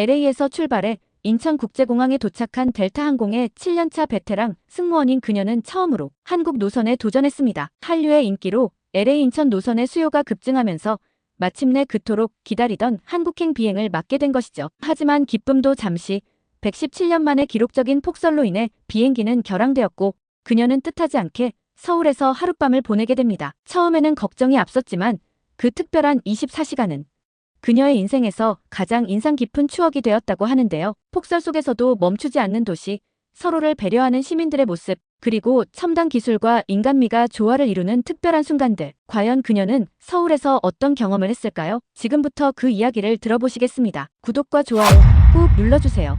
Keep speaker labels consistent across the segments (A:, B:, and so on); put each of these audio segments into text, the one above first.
A: LA에서 출발해 인천국제공항에 도착한 델타항공의 7년차 베테랑 승무원인 그녀는 처음으로 한국 노선에 도전했습니다. 한류의 인기로 LA 인천 노선의 수요가 급증하면서 마침내 그토록 기다리던 한국행 비행을 맡게 된 것이죠. 하지만 기쁨도 잠시, 117년 만에 기록적인 폭설로 인해 비행기는 결항되었고 그녀는 뜻하지 않게 서울에서 하룻밤을 보내게 됩니다. 처음에는 걱정이 앞섰지만 그 특별한 24시간은 그녀의 인생에서 가장 인상 깊은 추억이 되었다고 하는데요. 폭설 속에서도 멈추지 않는 도시, 서로를 배려하는 시민들의 모습, 그리고 첨단 기술과 인간미가 조화를 이루는 특별한 순간들. 과연 그녀는 서울에서 어떤 경험을 했을까요? 지금부터 그 이야기를 들어보시겠습니다. 구독과 좋아요 꾹 눌러주세요.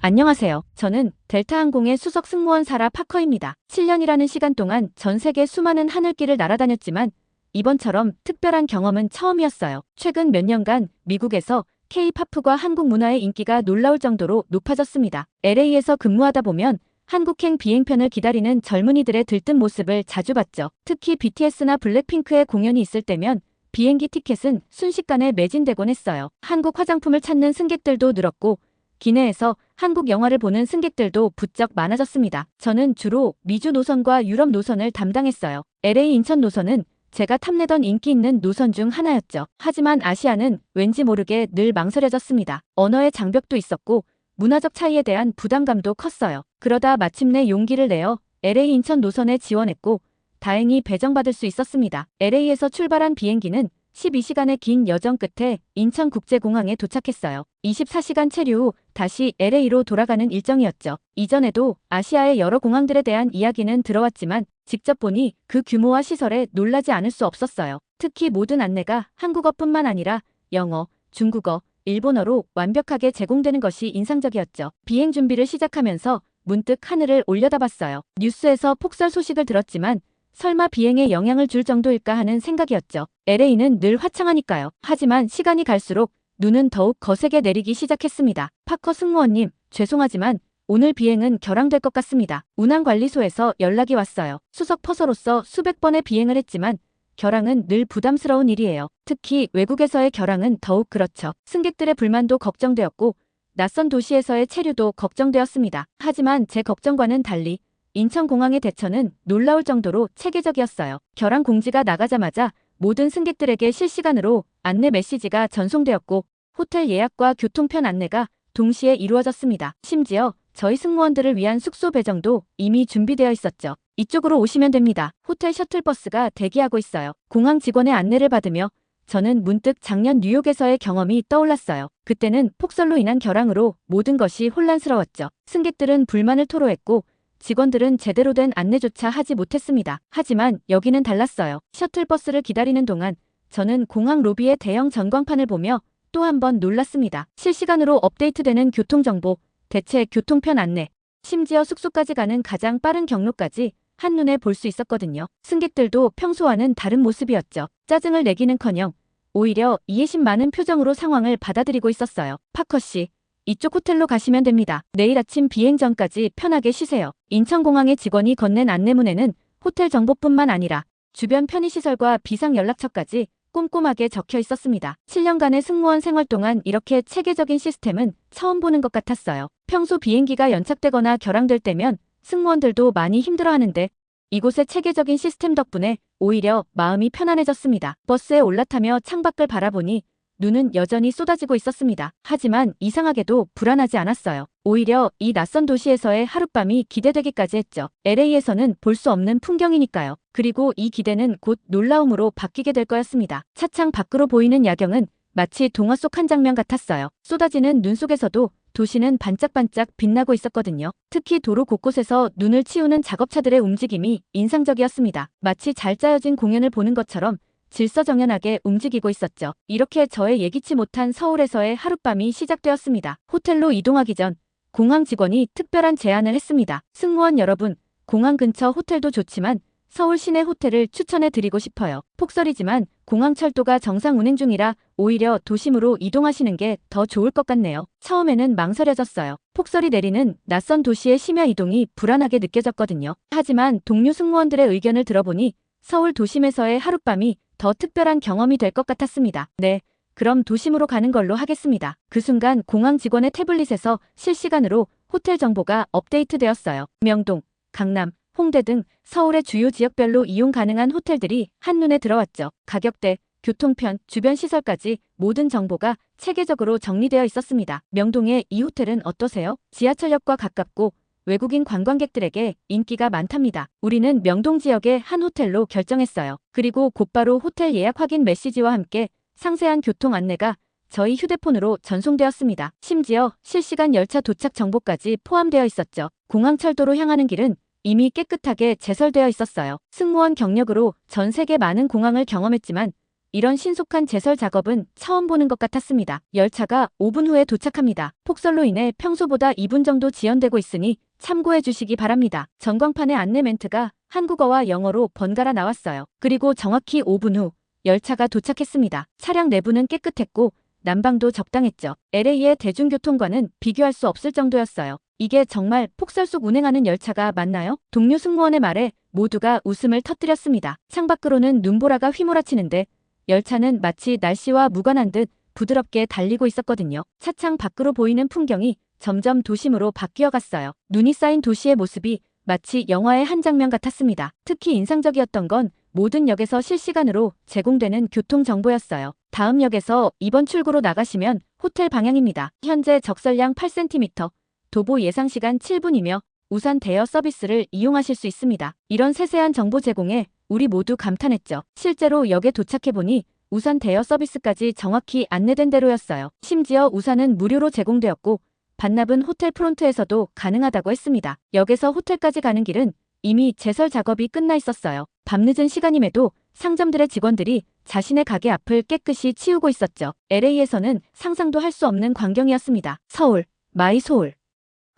A: 안녕하세요. 저는 델타항공의 수석 승무원 사라 파커입니다. 7년이라는 시간 동안 전 세계 수많은 하늘길을 날아다녔지만 이번처럼 특별한 경험은 처음이었어요. 최근 몇 년간 미국에서 K-팝과 한국 문화의 인기가 놀라울 정도로 높아졌습니다. LA에서 근무하다 보면 한국행 비행편을 기다리는 젊은이들의 들뜬 모습을 자주 봤죠. 특히 BTS나 블랙핑크의 공연이 있을 때면 비행기 티켓은 순식간에 매진되곤 했어요. 한국 화장품을 찾는 승객들도 늘었고 기내에서 한국 영화를 보는 승객들도 부쩍 많아졌습니다. 저는 주로 미주 노선과 유럽 노선을 담당했어요. LA 인천 노선은 제가 탐내던 인기 있는 노선 중 하나였죠. 하지만 아시아는 왠지 모르게 늘 망설여졌습니다. 언어의 장벽도 있었고 문화적 차이에 대한 부담감도 컸어요. 그러다 마침내 용기를 내어 LA 인천 노선에 지원했고 다행히 배정받을 수 있었습니다. LA에서 출발한 비행기는 12시간의 긴 여정 끝에 인천국제공항에 도착했어요. 24시간 체류 후 다시 LA로 돌아가는 일정이었죠. 이전에도 아시아의 여러 공항들에 대한 이야기는 들어왔지만 직접 보니 그 규모와 시설에 놀라지 않을 수 없었어요. 특히 모든 안내가 한국어뿐만 아니라 영어, 중국어, 일본어로 완벽하게 제공되는 것이 인상적이었죠. 비행 준비를 시작하면서 문득 하늘을 올려다봤어요. 뉴스에서 폭설 소식을 들었지만 설마 비행에 영향을 줄 정도일까 하는 생각이었죠. LA는 늘 화창하니까요. 하지만 시간이 갈수록 눈은 더욱 거세게 내리기 시작했습니다. 파커 승무원님, 죄송하지만 오늘 비행은 결항될 것 같습니다. 운항관리소에서 연락이 왔어요. 수석 퍼서로서 수백 번의 비행을 했지만 결항은 늘 부담스러운 일이에요. 특히 외국에서의 결항은 더욱 그렇죠. 승객들의 불만도 걱정되었고 낯선 도시에서의 체류도 걱정되었습니다. 하지만 제 걱정과는 달리 인천공항의 대처는 놀라울 정도로 체계적이었어요. 결항 공지가 나가자마자 모든 승객들에게 실시간으로 안내 메시지가 전송되었고 호텔 예약과 교통편 안내가 동시에 이루어졌습니다. 심지어 저희 승무원들을 위한 숙소 배정도 이미 준비되어 있었죠. 이쪽으로 오시면 됩니다. 호텔 셔틀버스가 대기하고 있어요. 공항 직원의 안내를 받으며 저는 문득 작년 뉴욕에서의 경험이 떠올랐어요. 그때는 폭설로 인한 결항으로 모든 것이 혼란스러웠죠. 승객들은 불만을 토로했고 직원들은 제대로 된 안내조차 하지 못했습니다. 하지만 여기는 달랐어요. 셔틀버스를 기다리는 동안 저는 공항 로비의 대형 전광판을 보며 또 한 번 놀랐습니다. 실시간으로 업데이트되는 교통정보, 대체 교통편 안내, 심지어 숙소까지 가는 가장 빠른 경로까지 한눈에 볼 수 있었거든요. 승객들도 평소와는 다른 모습이었죠. 짜증을 내기는커녕 오히려 이해심 많은 표정으로 상황을 받아들이고 있었어요. 파커 씨, 이쪽 호텔로 가시면 됩니다. 내일 아침 비행 전까지 편하게 쉬세요. 인천공항의 직원이 건넨 안내문에는 호텔 정보뿐만 아니라 주변 편의시설과 비상연락처까지 꼼꼼하게 적혀 있었습니다. 7년간의 승무원 생활 동안 이렇게 체계적인 시스템은 처음 보는 것 같았어요. 평소 비행기가 연착되거나 결항될 때면 승무원들도 많이 힘들어하는데 이곳의 체계적인 시스템 덕분에 오히려 마음이 편안해졌습니다. 버스에 올라타며 창밖을 바라보니 눈은 여전히 쏟아지고 있었습니다. 하지만 이상하게도 불안하지 않았어요. 오히려 이 낯선 도시에서의 하룻밤이 기대되기까지 했죠. LA에서는 볼 수 없는 풍경이니까요. 그리고 이 기대는 곧 놀라움으로 바뀌게 될 거였습니다. 차창 밖으로 보이는 야경은 마치 동화 속 한 장면 같았어요. 쏟아지는 눈 속에서도 도시는 반짝반짝 빛나고 있었거든요. 특히 도로 곳곳에서 눈을 치우는 작업차들의 움직임이 인상적이었습니다. 마치 잘 짜여진 공연을 보는 것처럼 질서정연하게 움직이고 있었죠. 이렇게 저의 예기치 못한 서울에서의 하룻밤이 시작되었습니다. 호텔로 이동하기 전 공항 직원이 특별한 제안을 했습니다. 승무원 여러분, 공항 근처 호텔도 좋지만 서울 시내 호텔을 추천해 드리고 싶어요. 폭설이지만 공항 철도가 정상 운행 중이라 오히려 도심으로 이동하시는 게 더 좋을 것 같네요. 처음에는 망설여졌어요. 폭설이 내리는 낯선 도시의 심야 이동이 불안하게 느껴졌거든요. 하지만 동료 승무원들의 의견을 들어보니 서울 도심에서의 하룻밤이 더 특별한 경험이 될 것 같았습니다. 네, 그럼 도심으로 가는 걸로 하겠습니다. 그 순간 공항 직원의 태블릿에서 실시간으로 호텔 정보가 업데이트되었어요. 명동, 강남, 홍대 등 서울의 주요 지역별로 이용 가능한 호텔들이 한눈에 들어왔죠. 가격대, 교통편, 주변 시설까지 모든 정보가 체계적으로 정리되어 있었습니다. 명동의 이 호텔은 어떠세요? 지하철역과 가깝고 외국인 관광객들에게 인기가 많답니다. 우리는 명동 지역의 한 호텔로 결정했어요. 그리고 곧바로 호텔 예약 확인 메시지와 함께 상세한 교통 안내가 저희 휴대폰으로 전송되었습니다. 심지어 실시간 열차 도착 정보까지 포함되어 있었죠. 공항철도로 향하는 길은 이미 깨끗하게 제설되어 있었어요. 승무원 경력으로 전 세계 많은 공항을 경험했지만 이런 신속한 제설 작업은 처음 보는 것 같았습니다. 열차가 5분 후에 도착합니다. 폭설로 인해 평소보다 2분 정도 지연되고 있으니 참고해 주시기 바랍니다. 전광판의 안내 멘트가 한국어와 영어로 번갈아 나왔어요. 그리고 정확히 5분 후 열차가 도착했습니다. 차량 내부는 깨끗했고 난방도 적당했죠. LA의 대중교통과는 비교할 수 없을 정도였어요. 이게 정말 폭설 속 운행하는 열차가 맞나요? 동료 승무원의 말에 모두가 웃음을 터뜨렸습니다. 창밖으로는 눈보라가 휘몰아치는데 열차는 마치 날씨와 무관한 듯 부드럽게 달리고 있었거든요. 차창 밖으로 보이는 풍경이 점점 도심으로 바뀌어 갔어요. 눈이 쌓인 도시의 모습이 마치 영화의 한 장면 같았습니다. 특히 인상적이었던 건 모든 역에서 실시간으로 제공되는 교통정보였어요. 다음 역에서 이번 출구로 나가시면 호텔 방향입니다. 현재 적설량 8cm, 도보 예상시간 7분이며 우산 대여 서비스를 이용하실 수 있습니다. 이런 세세한 정보 제공에 우리 모두 감탄했죠. 실제로 역에 도착해보니 우산 대여 서비스까지 정확히 안내된 대로였어요. 심지어 우산은 무료로 제공되었고 반납은 호텔 프론트에서도 가능하다고 했습니다. 역에서 호텔까지 가는 길은 이미 제설 작업이 끝나 있었어요. 밤늦은 시간임에도 상점들의 직원들이 자신의 가게 앞을 깨끗이 치우고 있었죠. LA에서는 상상도 할 수 없는 광경이었습니다. 서울, 마이 소울.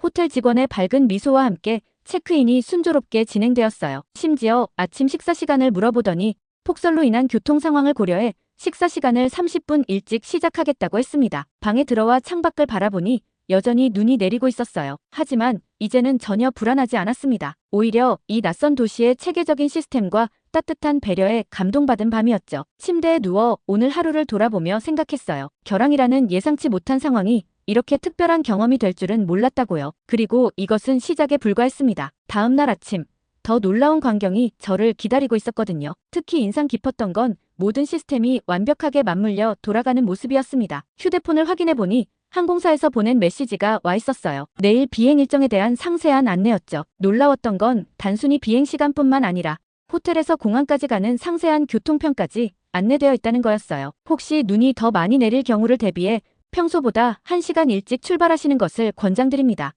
A: 호텔 직원의 밝은 미소와 함께 체크인이 순조롭게 진행되었어요. 심지어 아침 식사 시간을 물어보더니 폭설로 인한 교통 상황을 고려해 식사 시간을 30분 일찍 시작하겠다고 했습니다. 방에 들어와 창밖을 바라보니 여전히 눈이 내리고 있었어요. 하지만 이제는 전혀 불안하지 않았습니다. 오히려 이 낯선 도시의 체계적인 시스템과 따뜻한 배려에 감동받은 밤이었죠. 침대에 누워 오늘 하루를 돌아보며 생각했어요. 결항이라는 예상치 못한 상황이 이렇게 특별한 경험이 될 줄은 몰랐다고요. 그리고 이것은 시작에 불과했습니다. 다음 날 아침, 더 놀라운 광경이 저를 기다리고 있었거든요. 특히 인상 깊었던 건 모든 시스템이 완벽하게 맞물려 돌아가는 모습이었습니다. 휴대폰을 확인해보니 항공사에서 보낸 메시지가 와 있었어요. 내일 비행 일정에 대한 상세한 안내였죠. 놀라웠던 건 단순히 비행 시간뿐만 아니라 호텔에서 공항까지 가는 상세한 교통편까지 안내되어 있다는 거였어요. 혹시 눈이 더 많이 내릴 경우를 대비해 평소보다 1시간 일찍 출발하시는 것을 권장드립니다.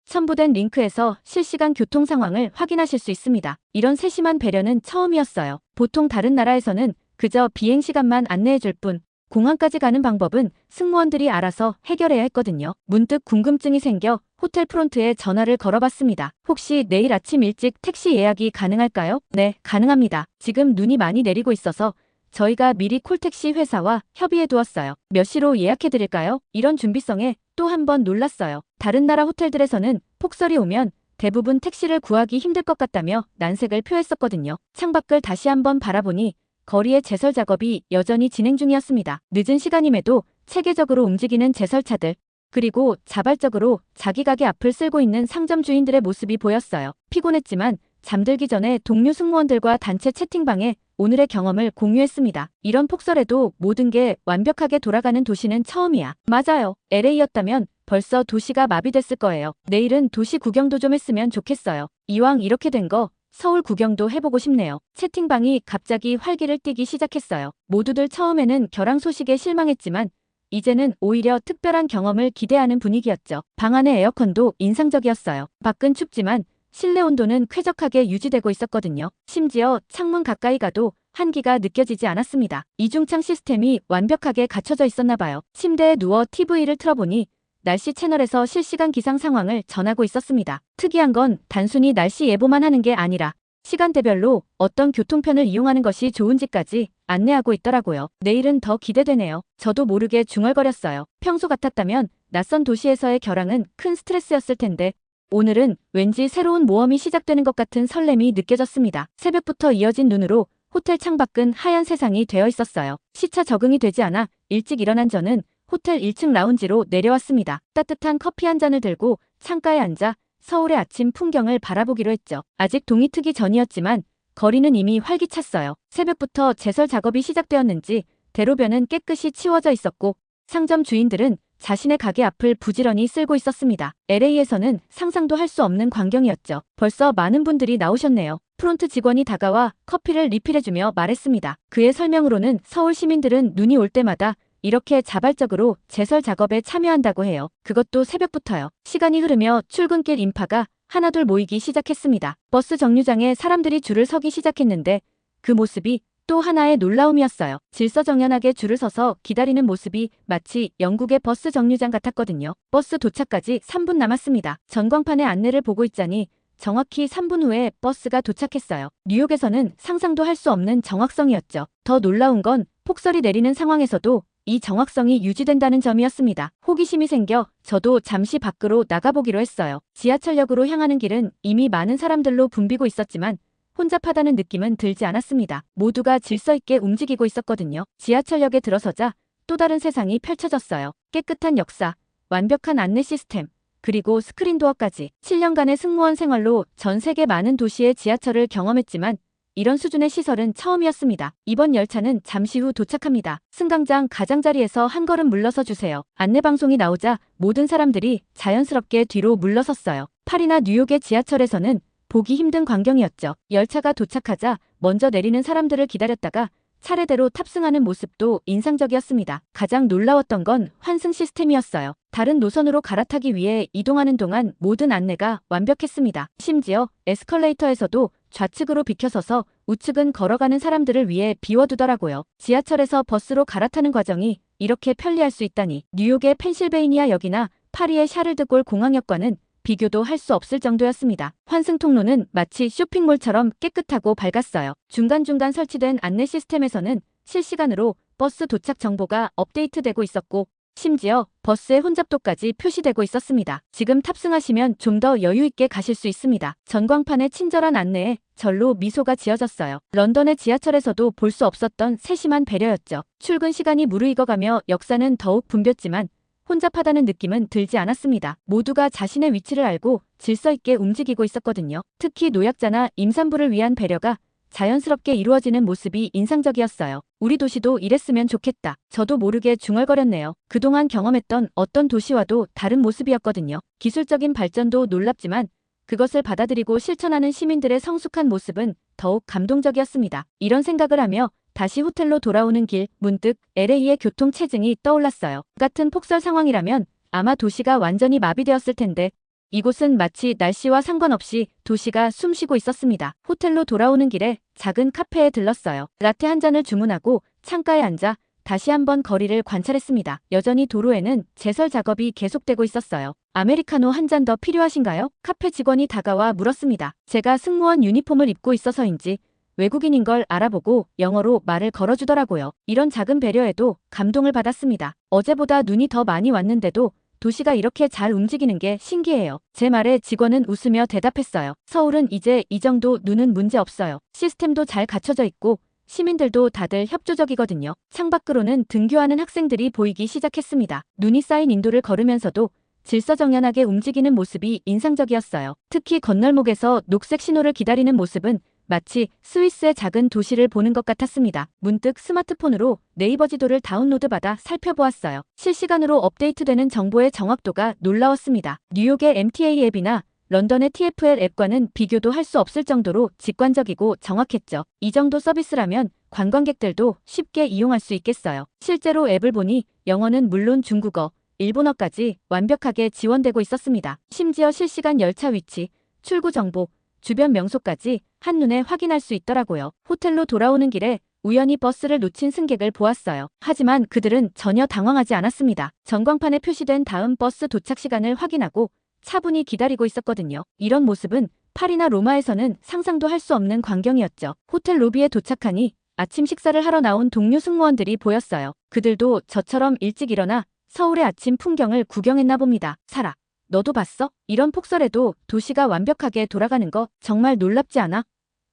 A: 첨부된 링크에서 실시간 교통 상황을 확인하실 수 있습니다. 이런 세심한 배려는 처음이었어요. 보통 다른 나라에서는 그저 비행 시간만 안내해줄 뿐 공항까지 가는 방법은 승무원들이 알아서 해결해야 했거든요. 문득 궁금증이 생겨 호텔 프론트에 전화를 걸어봤습니다. 혹시 내일 아침 일찍 택시 예약이 가능할까요? 네, 가능합니다. 지금 눈이 많이 내리고 있어서 저희가 미리 콜택시 회사와 협의해 두었어요. 몇 시로 예약해 드릴까요? 이런 준비성에 또 한 번 놀랐어요. 다른 나라 호텔들에서는 폭설이 오면 대부분 택시를 구하기 힘들 것 같다며 난색을 표했었거든요. 창밖을 다시 한번 바라보니 거리의 제설 작업이 여전히 진행 중이었습니다. 늦은 시간임에도 체계적으로 움직이는 제설차들, 그리고 자발적으로 자기 가게 앞을 쓸고 있는 상점 주인들의 모습이 보였어요. 피곤했지만 잠들기 전에 동료 승무원들과 단체 채팅방에 오늘의 경험을 공유했습니다. 이런 폭설에도 모든 게 완벽하게 돌아가는 도시는 처음이야. 맞아요. LA였다면 벌써 도시가 마비됐을 거예요. 내일은 도시 구경도 좀 했으면 좋겠어요. 이왕 이렇게 된 거 서울 구경도 해보고 싶네요. 채팅방이 갑자기 활기를 띠기 시작했어요. 모두들 처음에는 결항 소식에 실망했지만 이제는 오히려 특별한 경험을 기대하는 분위기였죠. 방 안의 에어컨도 인상적이었어요. 밖은 춥지만 실내 온도는 쾌적하게 유지되고 있었거든요. 심지어 창문 가까이 가도 한기가 느껴지지 않았습니다. 이중창 시스템이 완벽하게 갖춰져 있었나 봐요. 침대에 누워 TV를 틀어보니 날씨 채널에서 실시간 기상 상황을 전하고 있었습니다. 특이한 건 단순히 날씨 예보만 하는 게 아니라 시간대별로 어떤 교통편을 이용하는 것이 좋은지까지 안내하고 있더라고요. 내일은 더 기대되네요. 저도 모르게 중얼거렸어요. 평소 같았다면 낯선 도시에서의 결항은 큰 스트레스였을 텐데 오늘은 왠지 새로운 모험이 시작되는 것 같은 설렘이 느껴졌습니다. 새벽부터 이어진 눈으로 호텔 창밖은 하얀 세상이 되어 있었어요. 시차 적응이 되지 않아 일찍 일어난 저는 호텔 1층 라운지로 내려왔습니다. 따뜻한 커피 한 잔을 들고 창가에 앉아 서울의 아침 풍경을 바라보기로 했죠. 아직 동이 트기 전이었지만 거리는 이미 활기찼어요. 새벽부터 제설 작업이 시작되었는지 대로변은 깨끗이 치워져 있었고 상점 주인들은 자신의 가게 앞을 부지런히 쓸고 있었습니다. LA에서는 상상도 할 수 없는 광경이었죠. 벌써 많은 분들이 나오셨네요. 프론트 직원이 다가와 커피를 리필해주며 말했습니다. 그의 설명으로는 서울 시민들은 눈이 올 때마다 이렇게 자발적으로 제설 작업에 참여한다고 해요. 그것도 새벽부터요. 시간이 흐르며 출근길 인파가 하나둘 모이기 시작했습니다. 버스 정류장에 사람들이 줄을 서기 시작했는데 그 모습이 또 하나의 놀라움이었어요. 질서정연하게 줄을 서서 기다리는 모습이 마치 영국의 버스 정류장 같았거든요. 버스 도착까지 3분 남았습니다. 전광판의 안내를 보고 있자니 정확히 3분 후에 버스가 도착했어요. 뉴욕에서는 상상도 할 수 없는 정확성이었죠. 더 놀라운 건 폭설이 내리는 상황에서도 이 정확성이 유지된다는 점이었습니다. 호기심이 생겨 저도 잠시 밖으로 나가보기로 했어요. 지하철역으로 향하는 길은 이미 많은 사람들로 붐비고 있었지만 혼잡하다는 느낌은 들지 않았습니다. 모두가 질서 있게 움직이고 있었거든요. 지하철역에 들어서자 또 다른 세상이 펼쳐졌어요. 깨끗한 역사, 완벽한 안내 시스템, 그리고 스크린도어까지. 7년간의 승무원 생활로 전 세계 많은 도시의 지하철을 경험했지만 이런 수준의 시설은 처음이었습니다. 이번 열차는 잠시 후 도착합니다. 승강장 가장자리에서 한 걸음 물러서 주세요. 안내방송이 나오자 모든 사람들이 자연스럽게 뒤로 물러섰어요. 파리나 뉴욕의 지하철에서는 보기 힘든 광경이었죠. 열차가 도착하자 먼저 내리는 사람들을 기다렸다가 차례대로 탑승하는 모습도 인상적이었습니다. 가장 놀라웠던 건 환승 시스템이었어요. 다른 노선으로 갈아타기 위해 이동하는 동안 모든 안내가 완벽했습니다. 심지어 에스컬레이터에서도 좌측으로 비켜서서 우측은 걸어가는 사람들을 위해 비워두더라고요. 지하철에서 버스로 갈아타는 과정이 이렇게 편리할 수 있다니. 뉴욕의 펜실베이니아 역이나 파리의 샤를드골 공항역과는 비교도 할 수 없을 정도였습니다. 환승 통로는 마치 쇼핑몰처럼 깨끗하고 밝았어요. 중간중간 설치된 안내 시스템에서는 실시간으로 버스 도착 정보가 업데이트되고 있었고 심지어 버스의 혼잡도까지 표시되고 있었습니다. 지금 탑승하시면 좀 더 여유 있게 가실 수 있습니다. 전광판의 친절한 안내에 절로 미소가 지어졌어요. 런던의 지하철에서도 볼 수 없었던 세심한 배려였죠. 출근 시간이 무르익어가며 역사는 더욱 붐볐지만 혼잡하다는 느낌은 들지 않았습니다. 모두가 자신의 위치를 알고 질서 있게 움직이고 있었거든요. 특히 노약자나 임산부를 위한 배려가 자연스럽게 이루어지는 모습이 인상적이었어요. 우리 도시도 이랬으면 좋겠다. 저도 모르게 중얼거렸네요. 그동안 경험했던 어떤 도시와도 다른 모습이었거든요. 기술적인 발전도 놀랍지만 그것을 받아들이고 실천하는 시민들의 성숙한 모습은 더욱 감동적이었습니다. 이런 생각을 하며 다시 호텔로 돌아오는 길 문득 LA의 교통 체증이 떠올랐어요. 같은 폭설 상황이라면 아마 도시가 완전히 마비되었을 텐데 이곳은 마치 날씨와 상관없이 도시가 숨쉬고 있었습니다. 호텔로 돌아오는 길에 작은 카페에 들렀어요. 라떼 한 잔을 주문하고 창가에 앉아 다시 한번 거리를 관찰했습니다. 여전히 도로에는 제설 작업이 계속되고 있었어요. 아메리카노 한 잔 더 필요하신가요? 카페 직원이 다가와 물었습니다. 제가 승무원 유니폼을 입고 있어서인지 외국인인 걸 알아보고 영어로 말을 걸어주더라고요. 이런 작은 배려에도 감동을 받았습니다. 어제보다 눈이 더 많이 왔는데도 도시가 이렇게 잘 움직이는 게 신기해요. 제 말에 직원은 웃으며 대답했어요. 서울은 이제 이 정도 눈은 문제 없어요. 시스템도 잘 갖춰져 있고 시민들도 다들 협조적이거든요. 창밖으로는 등교하는 학생들이 보이기 시작했습니다. 눈이 쌓인 인도를 걸으면서도 질서정연하게 움직이는 모습이 인상적이었어요. 특히 건널목에서 녹색 신호를 기다리는 모습은 마치 스위스의 작은 도시를 보는 것 같았습니다. 문득 스마트폰으로 네이버 지도를 다운로드받아 살펴보았어요. 실시간으로 업데이트되는 정보의 정확도가 놀라웠습니다. 뉴욕의 MTA 앱이나 런던의 TFL 앱과는 비교도 할 수 없을 정도로 직관적이고 정확했죠. 이 정도 서비스라면 관광객들도 쉽게 이용할 수 있겠어요. 실제로 앱을 보니 영어는 물론 중국어, 일본어까지 완벽하게 지원되고 있었습니다. 심지어 실시간 열차 위치, 출구 정보, 주변 명소까지 한눈에 확인할 수 있더라고요. 호텔로 돌아오는 길에 우연히 버스를 놓친 승객을 보았어요. 하지만 그들은 전혀 당황하지 않았습니다. 전광판에 표시된 다음 버스 도착 시간을 확인하고 차분히 기다리고 있었거든요. 이런 모습은 파리나 로마에서는 상상도 할 수 없는 광경이었죠. 호텔 로비에 도착하니 아침 식사를 하러 나온 동료 승무원들이 보였어요. 그들도 저처럼 일찍 일어나 서울의 아침 풍경을 구경했나 봅니다. 사라, 너도 봤어? 이런 폭설에도 도시가 완벽하게 돌아가는 거 정말 놀랍지 않아?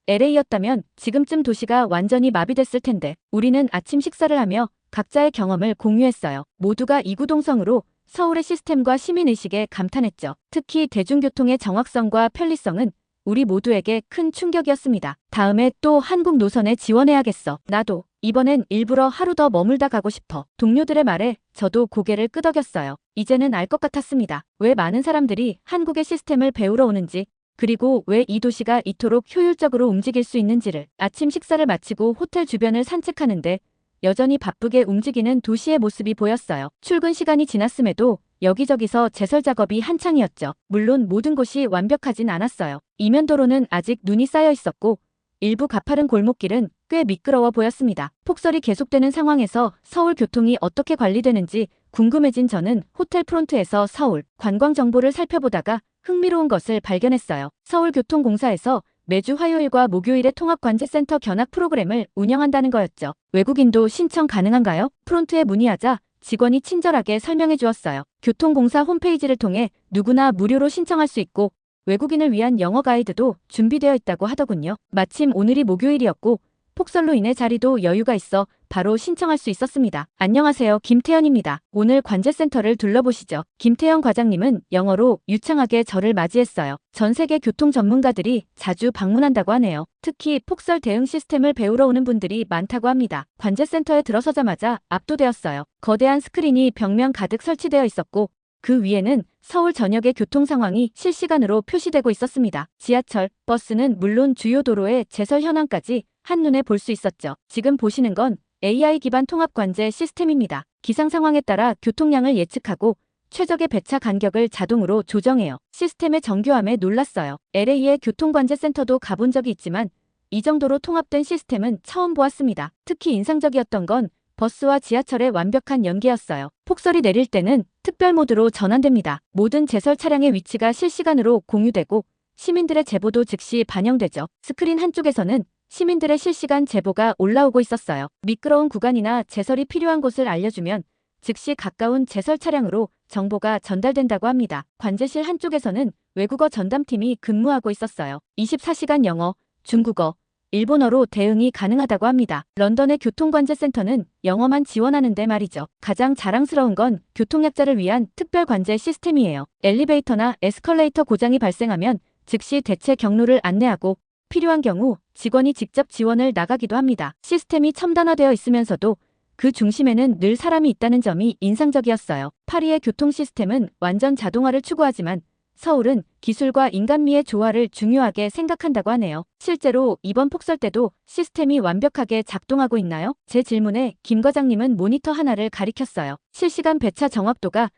A: LA였다면 지금쯤 도시가 완전히 마비됐을 텐데 우리는 아침 식사를 하며 각자의 경험을 공유했어요. 모두가 이구동성으로 서울의 시스템과 시민의식에 감탄했죠. 특히 대중교통의 정확성과 편리성은 우리 모두에게 큰 충격이었습니다. 다음에 또 한국 노선에 지원해야겠어. 나도. 이번엔 일부러 하루 더 머물다 가고 싶어. 동료들의 말에 저도 고개를 끄덕였어요. 이제는 알 것 같았습니다. 왜 많은 사람들이 한국의 시스템을 배우러 오는지, 그리고 왜 이 도시가 이토록 효율적으로 움직일 수 있는지를. 아침 식사를 마치고 호텔 주변을 산책하는데 여전히 바쁘게 움직이는 도시의 모습이 보였어요. 출근 시간이 지났음에도 여기저기서 제설 작업이 한창이었죠. 물론 모든 곳이 완벽하진 않았어요. 이면도로는 아직 눈이 쌓여 있었고 일부 가파른 골목길은 꽤 미끄러워 보였습니다. 폭설이 계속되는 상황에서 서울 교통이 어떻게 관리되는지 궁금해진 저는 호텔 프론트에서 서울 관광 정보를 살펴보다가 흥미로운 것을 발견했어요. 서울교통공사에서 매주 화요일과 목요일에 통합관제센터 견학 프로그램을 운영한다는 거였죠. 외국인도 신청 가능한가요? 프론트에 문의하자 직원이 친절하게 설명해 주었어요. 교통공사 홈페이지를 통해 누구나 무료로 신청할 수 있고 외국인을 위한 영어 가이드도 준비되어 있다고 하더군요. 마침 오늘이 목요일이었고 폭설로 인해 자리도 여유가 있어 바로 신청할 수 있었습니다. 안녕하세요. 김태현입니다. 오늘 관제센터를 둘러보시죠. 김태현 과장님은 영어로 유창하게 저를 맞이했어요. 전 세계 교통 전문가들이 자주 방문한다고 하네요. 특히 폭설 대응 시스템을 배우러 오는 분들이 많다고 합니다. 관제센터에 들어서자마자 압도되었어요. 거대한 스크린이 벽면 가득 설치되어 있었고 그 위에는 서울 전역의 교통 상황이 실시간으로 표시되고 있었습니다. 지하철, 버스는 물론 주요 도로의 제설 현황까지 한눈에 볼 수 있었죠. 지금 보시는 건 AI 기반 통합관제 시스템입니다. 기상 상황에 따라 교통량을 예측하고 최적의 배차 간격을 자동으로 조정해요. 시스템의 정교함에 놀랐어요. LA의 교통관제센터도 가본 적이 있지만 이 정도로 통합된 시스템은 처음 보았습니다. 특히 인상적이었던 건 버스와 지하철의 완벽한 연계였어요. 폭설이 내릴 때는 특별 모드로 전환됩니다. 모든 제설 차량의 위치가 실시간으로 공유되고 시민들의 제보도 즉시 반영되죠. 스크린 한쪽에서는 시민들의 실시간 제보가 올라오고 있었어요. 미끄러운 구간이나 제설이 필요한 곳을 알려주면 즉시 가까운 제설 차량으로 정보가 전달된다고 합니다. 관제실 한쪽에서는 외국어 전담팀이 근무하고 있었어요. 24시간 영어, 중국어, 일본어로 대응이 가능하다고 합니다. 런던의 교통관제센터는 영어만 지원하는데 말이죠. 가장 자랑스러운 건 교통약자를 위한 특별관제 시스템이에요. 엘리베이터나 에스컬레이터 고장이 발생하면 즉시 대체 경로를 안내하고 필요한 경우 직원이 직접 지원을 나가기도 합니다. 시스템이 첨단화되어 있으면서도 그 중심에는 늘 사람이 있다는 점이 인상적이었어요. 파리의 교통 시스템은 완전 자동화를 추구하지만 서울은 기술과 인간미의 조화를 중요하게 생각한다고 하네요. 실제로 이번 폭설 때도 시스템이 완벽하게 작동하고 있나요? 제 질문에 김 과장님은 모니터 하나를 가리켰어요. 실시간 배차 정확도가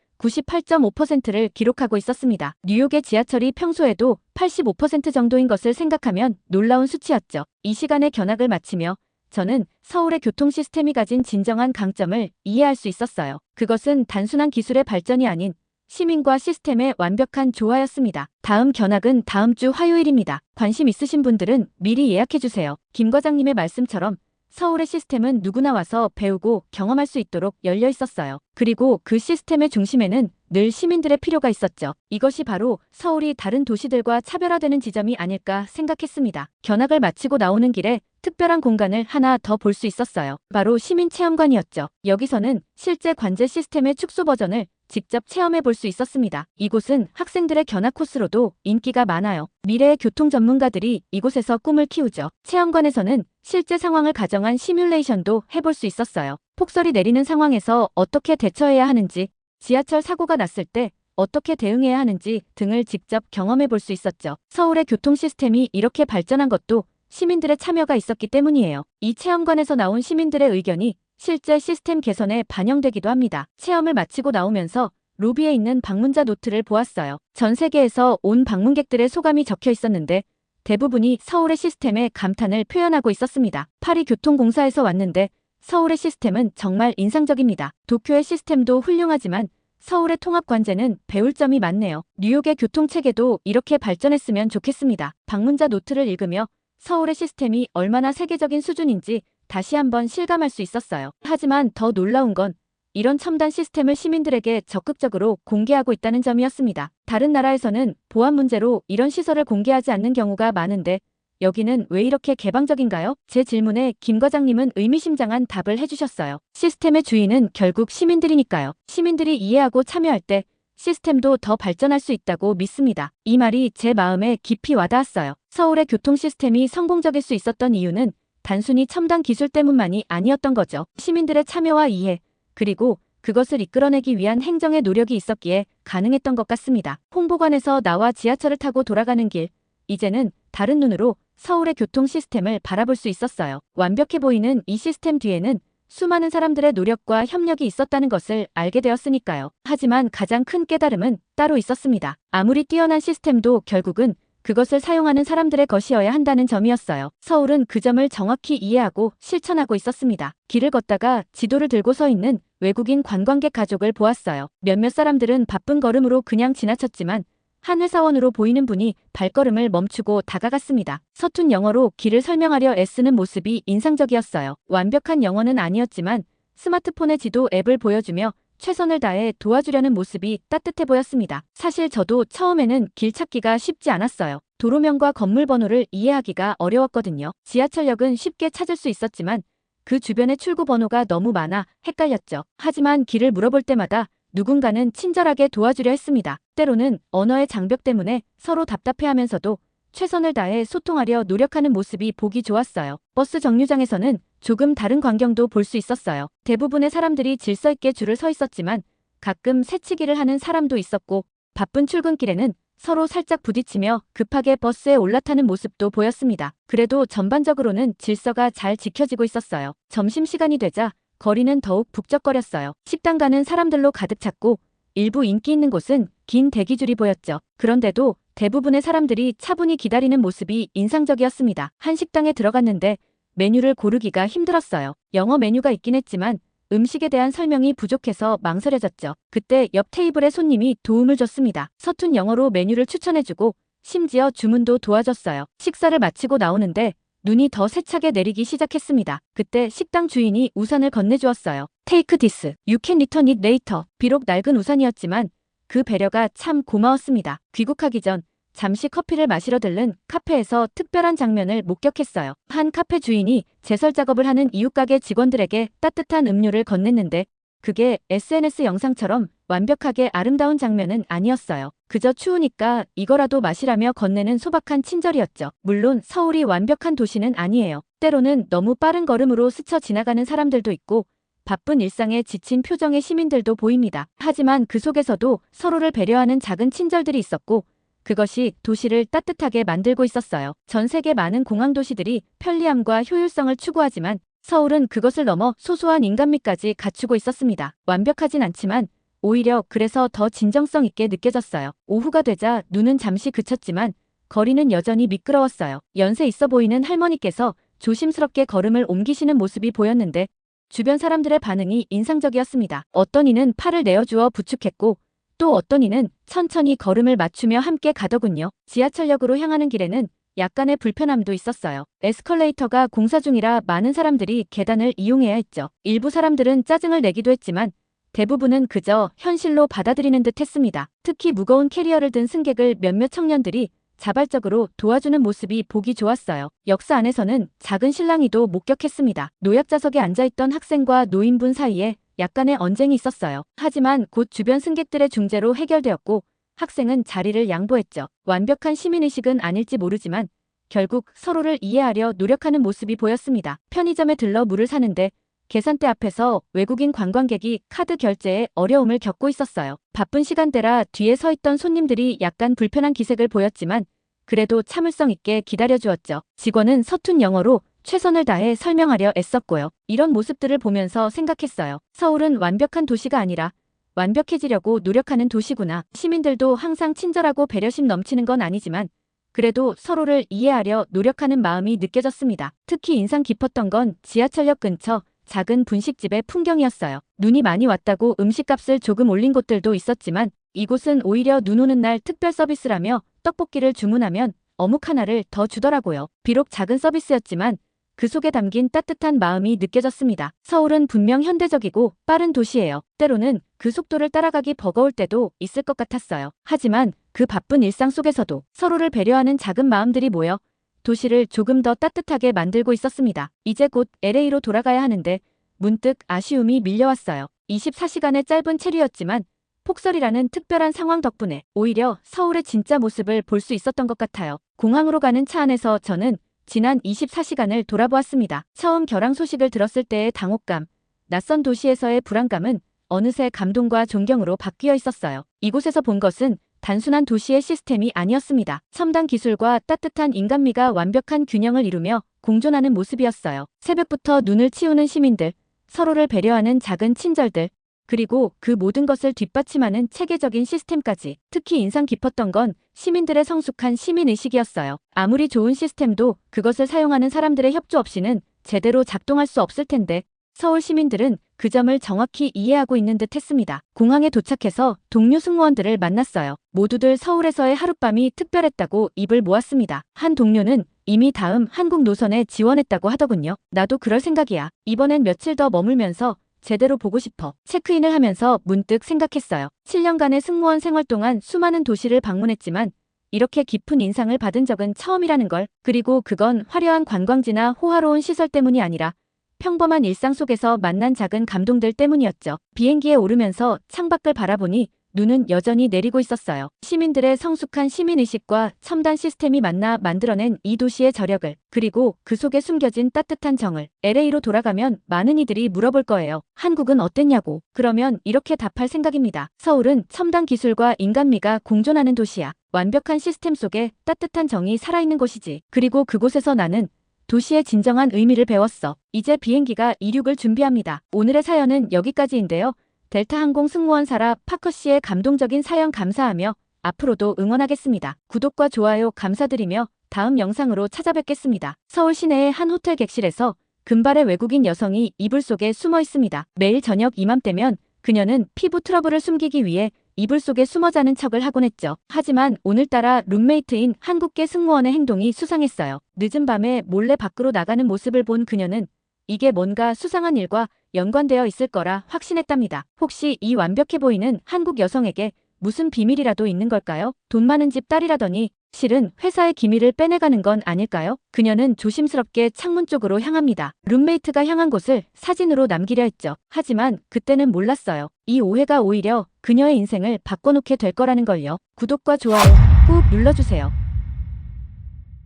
A: 98.5%를 기록하고 있었습니다. 뉴욕의 지하철이 평소에도 85% 정도인 것을 생각하면 놀라운 수치였죠. 이 시간에 견학을 마치며 저는 서울의 교통 시스템이 가진 진정한 강점을 이해할 수 있었어요. 그것은 단순한 기술의 발전이 아닌 시민과 시스템의 완벽한 조화였습니다. 다음 견학은 다음 주 화요일입니다. 관심 있으신 분들은 미리 예약해주세요. 김 과장님의 말씀처럼 서울의 시스템은 누구나 와서 배우고 경험할 수 있도록 열려 있었어요. 그리고 그 시스템의 중심에는 늘 시민들의 필요가 있었죠. 이것이 바로 서울이 다른 도시들과 차별화되는 지점이 아닐까 생각했습니다. 견학을 마치고 나오는 길에 특별한 공간을 하나 더 볼 수 있었어요. 바로 시민체험관이었죠. 여기서는 실제 관제 시스템의 축소 버전을 직접 체험해 볼 수 있었습니다. 이곳은 학생들의 견학 코스로도 인기가 많아요. 미래의 교통 전문가들이 이곳에서 꿈을 키우죠. 체험관에서는 실제 상황을 가정한 시뮬레이션도 해볼 수 있었어요. 폭설이 내리는 상황에서 어떻게 대처해야 하는지, 지하철 사고가 났을 때 어떻게 대응해야 하는지 등을 직접 경험해 볼 수 있었죠. 서울의 교통 시스템이 이렇게 발전한 것도 시민들의 참여가 있었기 때문이에요. 이 체험관에서 나온 시민들의 의견이 실제 시스템 개선에 반영되기도 합니다. 체험을 마치고 나오면서 로비에 있는 방문자 노트를 보았어요. 전 세계에서 온 방문객들의 소감이 적혀 있었는데 대부분이 서울의 시스템에 감탄을 표현하고 있었습니다. 파리 교통공사에서 왔는데 서울의 시스템은 정말 인상적입니다. 도쿄의 시스템도 훌륭하지만 서울의 통합관제는 배울 점이 많네요. 뉴욕의 교통체계도 이렇게 발전했으면 좋겠습니다. 방문자 노트를 읽으며 서울의 시스템이 얼마나 세계적인 수준인지 다시 한번 실감할 수 있었어요. 하지만 더 놀라운 건 이런 첨단 시스템을 시민들에게 적극적으로 공개하고 있다는 점이었습니다. 다른 나라에서는 보안 문제로 이런 시설을 공개하지 않는 경우가 많은데 여기는 왜 이렇게 개방적인가요? 제 질문에 김 과장님은 의미심장한 답을 해주셨어요. 시스템의 주인은 결국 시민들이니까요. 시민들이 이해하고 참여할 때 시스템도 더 발전할 수 있다고 믿습니다. 이 말이 제 마음에 깊이 와닿았어요. 서울의 교통 시스템이 성공적일 수 있었던 이유는 단순히 첨단 기술 때문만이 아니었던 거죠. 시민들의 참여와 이해, 그리고 그것을 이끌어내기 위한 행정의 노력이 있었기에 가능했던 것 같습니다. 홍보관에서 나와 지하철을 타고 돌아가는 길, 이제는 다른 눈으로 서울의 교통 시스템을 바라볼 수 있었어요. 완벽해 보이는 이 시스템 뒤에는 수많은 사람들의 노력과 협력이 있었다는 것을 알게 되었으니까요. 하지만 가장 큰 깨달음은 따로 있었습니다. 아무리 뛰어난 시스템도 결국은 그것을 사용하는 사람들의 것이어야 한다는 점이었어요. 서울은 그 점을 정확히 이해하고 실천하고 있었습니다. 길을 걷다가 지도를 들고 서 있는 외국인 관광객 가족을 보았어요. 몇몇 사람들은 바쁜 걸음으로 그냥 지나쳤지만 한 회사원으로 보이는 분이 발걸음을 멈추고 다가갔습니다. 서툰 영어로 길을 설명하려 애쓰는 모습이 인상적이었어요. 완벽한 영어는 아니었지만 스마트폰의 지도 앱을 보여주며 최선을 다해 도와주려는 모습이 따뜻해 보였습니다. 사실 저도 처음에는 길 찾기가 쉽지 않았어요. 도로명과 건물 번호를 이해하기가 어려웠거든요. 지하철역은 쉽게 찾을 수 있었지만 그 주변의 출구 번호가 너무 많아 헷갈렸죠. 하지만 길을 물어볼 때마다 누군가는 친절하게 도와주려 했습니다. 때로는 언어의 장벽 때문에 서로 답답해하면서도 최선을 다해 소통하려 노력하는 모습이 보기 좋았어요. 버스 정류장에서는 조금 다른 광경도 볼 수 있었어요. 대부분의 사람들이 질서 있게 줄을 서 있었지만 가끔 새치기를 하는 사람도 있었고 바쁜 출근길에는 서로 살짝 부딪히며 급하게 버스에 올라타는 모습도 보였습니다. 그래도 전반적으로는 질서가 잘 지켜지고 있었어요. 점심시간이 되자 거리는 더욱 북적거렸어요. 식당 가는 사람들로 가득 찼고 일부 인기 있는 곳은 긴 대기줄이 보였죠. 그런데도 대부분의 사람들이 차분히 기다리는 모습이 인상적이었습니다. 한 식당에 들어갔는데 메뉴를 고르기가 힘들었어요. 영어 메뉴가 있긴 했지만 음식에 대한 설명이 부족해서 망설여졌죠. 그때 옆 테이블의 손님이 도움을 줬습니다. 서툰 영어로 메뉴를 추천해주고 심지어 주문도 도와줬어요. 식사를 마치고 나오는데 눈이 더 세차게 내리기 시작했습니다. 그때 식당 주인이 우산을 건네주었어요. Take this. You can return it later. 비록 낡은 우산이었지만 그 배려가 참 고마웠습니다. 귀국하기 전 잠시 커피를 마시러 들른 카페에서 특별한 장면을 목격했어요. 한 카페 주인이 제설 작업을 하는 이웃가게 직원들에게 따뜻한 음료를 건넸는데 그게 SNS 영상처럼 완벽하게 아름다운 장면은 아니었어요. 그저 추우니까 이거라도 마시라며 건네는 소박한 친절이었죠. 물론 서울이 완벽한 도시는 아니에요. 때로는 너무 빠른 걸음으로 스쳐 지나가는 사람들도 있고 바쁜 일상에 지친 표정의 시민들도 보입니다. 하지만 그 속에서도 서로를 배려하는 작은 친절들이 있었고 그것이 도시를 따뜻하게 만들고 있었어요. 전 세계 많은 공항 도시들이 편리함과 효율성을 추구하지만 서울은 그것을 넘어 소소한 인간미까지 갖추고 있었습니다. 완벽하진 않지만 오히려 그래서 더 진정성 있게 느껴졌어요. 오후가 되자 눈은 잠시 그쳤지만 거리는 여전히 미끄러웠어요. 연세 있어 보이는 할머니께서 조심스럽게 걸음을 옮기시는 모습이 보였는데 주변 사람들의 반응이 인상적이었습니다. 어떤 이는 팔을 내어주어 부축했고 또 어떤 이는 천천히 걸음을 맞추며 함께 가더군요. 지하철역으로 향하는 길에는 약간의 불편함도 있었어요. 에스컬레이터가 공사 중이라 많은 사람들이 계단을 이용해야 했죠. 일부 사람들은 짜증을 내기도 했지만 대부분은 그저 현실로 받아들이는 듯 했습니다. 특히 무거운 캐리어를 든 승객을 몇몇 청년들이 자발적으로 도와주는 모습이 보기 좋았어요. 역사 안에서는 작은 실랑이도 목격했습니다. 노약자석에 앉아있던 학생과 노인분 사이에 약간의 언쟁이 있었어요. 하지만 곧 주변 승객들의 중재로 해결되었고 학생은 자리를 양보했죠. 완벽한 시민의식은 아닐지 모르지만 결국 서로를 이해하려 노력하는 모습이 보였습니다. 편의점에 들러 물을 사는데 계산대 앞에서 외국인 관광객이 카드 결제에 어려움을 겪고 있었어요. 바쁜 시간대라 뒤에 서 있던 손님들이 약간 불편한 기색을 보였지만 그래도 참을성 있게 기다려주었죠. 직원은 서툰 영어로 최선을 다해 설명하려 애썼고요. 이런 모습들을 보면서 생각했어요. 서울은 완벽한 도시가 아니라 완벽해지려고 노력하는 도시구나. 시민들도 항상 친절하고 배려심 넘치는 건 아니지만 그래도 서로를 이해하려 노력하는 마음이 느껴졌습니다. 특히 인상 깊었던 건 지하철역 근처 작은 분식집의 풍경이었어요. 눈이 많이 왔다고 음식값을 조금 올린 곳들도 있었지만 이곳은 오히려 눈 오는 날 특별 서비스라며 떡볶이를 주문하면 어묵 하나를 더 주더라고요. 비록 작은 서비스였지만 그 속에 담긴 따뜻한 마음이 느껴졌습니다. 서울은 분명 현대적이고 빠른 도시예요. 때로는 그 속도를 따라가기 버거울 때도 있을 것 같았어요. 하지만 그 바쁜 일상 속에서도 서로를 배려하는 작은 마음들이 모여 도시를 조금 더 따뜻하게 만들고 있었습니다. 이제 곧 LA로 돌아가야 하는데 문득 아쉬움이 밀려왔어요. 24시간의 짧은 체류였지만 폭설이라는 특별한 상황 덕분에 오히려 서울의 진짜 모습을 볼 수 있었던 것 같아요. 공항으로 가는 차 안에서 저는 지난 24시간을 돌아보았습니다. 처음 결항 소식을 들었을 때의 당혹감, 낯선 도시에서의 불안감은 어느새 감동과 존경으로 바뀌어 있었어요. 이곳에서 본 것은 단순한 도시의 시스템이 아니었습니다. 첨단 기술과 따뜻한 인간미가 완벽한 균형을 이루며 공존하는 모습이었어요. 새벽부터 눈을 치우는 시민들, 서로를 배려하는 작은 친절들, 그리고 그 모든 것을 뒷받침하는 체계적인 시스템까지. 특히 인상 깊었던 건 시민들의 성숙한 시민의식이었어요. 아무리 좋은 시스템도 그것을 사용하는 사람들의 협조 없이는 제대로 작동할 수 없을 텐데 서울 시민들은 그 점을 정확히 이해하고 있는 듯 했습니다. 공항에 도착해서 동료 승무원들을 만났어요. 모두들 서울에서의 하룻밤이 특별했다고 입을 모았습니다. 한 동료는 이미 다음 한국 노선에 지원했다고 하더군요. 나도 그럴 생각이야. 이번엔 며칠 더 머물면서 제대로 보고 싶어. 체크인을 하면서 문득 생각했어요. 7년간의 승무원 생활 동안 수많은 도시를 방문했지만 이렇게 깊은 인상을 받은 적은 처음이라는 걸. 그리고 그건 화려한 관광지나 호화로운 시설 때문이 아니라 평범한 일상 속에서 만난 작은 감동들 때문이었죠. 비행기에 오르면서 창밖을 바라보니 눈은 여전히 내리고 있었어요. 시민들의 성숙한 시민의식과 첨단 시스템이 만나 만들어낸 이 도시의 저력을, 그리고 그 속에 숨겨진 따뜻한 정을. LA로 돌아가면 많은 이들이 물어볼 거예요. 한국은 어땠냐고. 그러면 이렇게 답할 생각입니다. 서울은 첨단 기술과 인간미가 공존하는 도시야. 완벽한 시스템 속에 따뜻한 정이 살아있는 곳이지. 그리고 그곳에서 나는 도시의 진정한 의미를 배웠어. 이제 비행기가 이륙을 준비합니다. 오늘의 사연은 여기까지인데요. 델타항공 승무원 사라 파커 씨의 감동적인 사연 감사하며 앞으로도 응원하겠습니다. 구독과 좋아요 감사드리며 다음 영상으로 찾아뵙겠습니다. 서울 시내의 한 호텔 객실에서 금발의 외국인 여성이 이불 속에 숨어 있습니다. 매일 저녁 이맘때면 그녀는 피부 트러블을 숨기기 위해 이불 속에 숨어 자는 척을 하곤 했죠. 하지만 오늘따라 룸메이트인 한국계 승무원의 행동이 수상했어요. 늦은 밤에 몰래 밖으로 나가는 모습을 본 그녀는 이게 뭔가 수상한 일과 연관되어 있을 거라 확신했답니다. 혹시 이 완벽해 보이는 한국 여성에게 무슨 비밀이라도 있는 걸까요? 돈 많은 집 딸이라더니 실은 회사의 기밀을 빼내가는 건 아닐까요? 그녀는 조심스럽게 창문 쪽으로 향합니다. 룸메이트가 향한 곳을 사진으로 남기려 했죠. 하지만 그때는 몰랐어요. 이 오해가 오히려 그녀의 인생을 바꿔놓게 될 거라는 걸요. 구독과 좋아요 꾹 눌러주세요.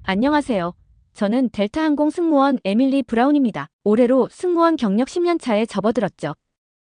A: 안녕하세요. 저는 델타항공 승무원 에밀리 브라운입니다. 올해로 승무원 경력 10년 차에 접어들었죠.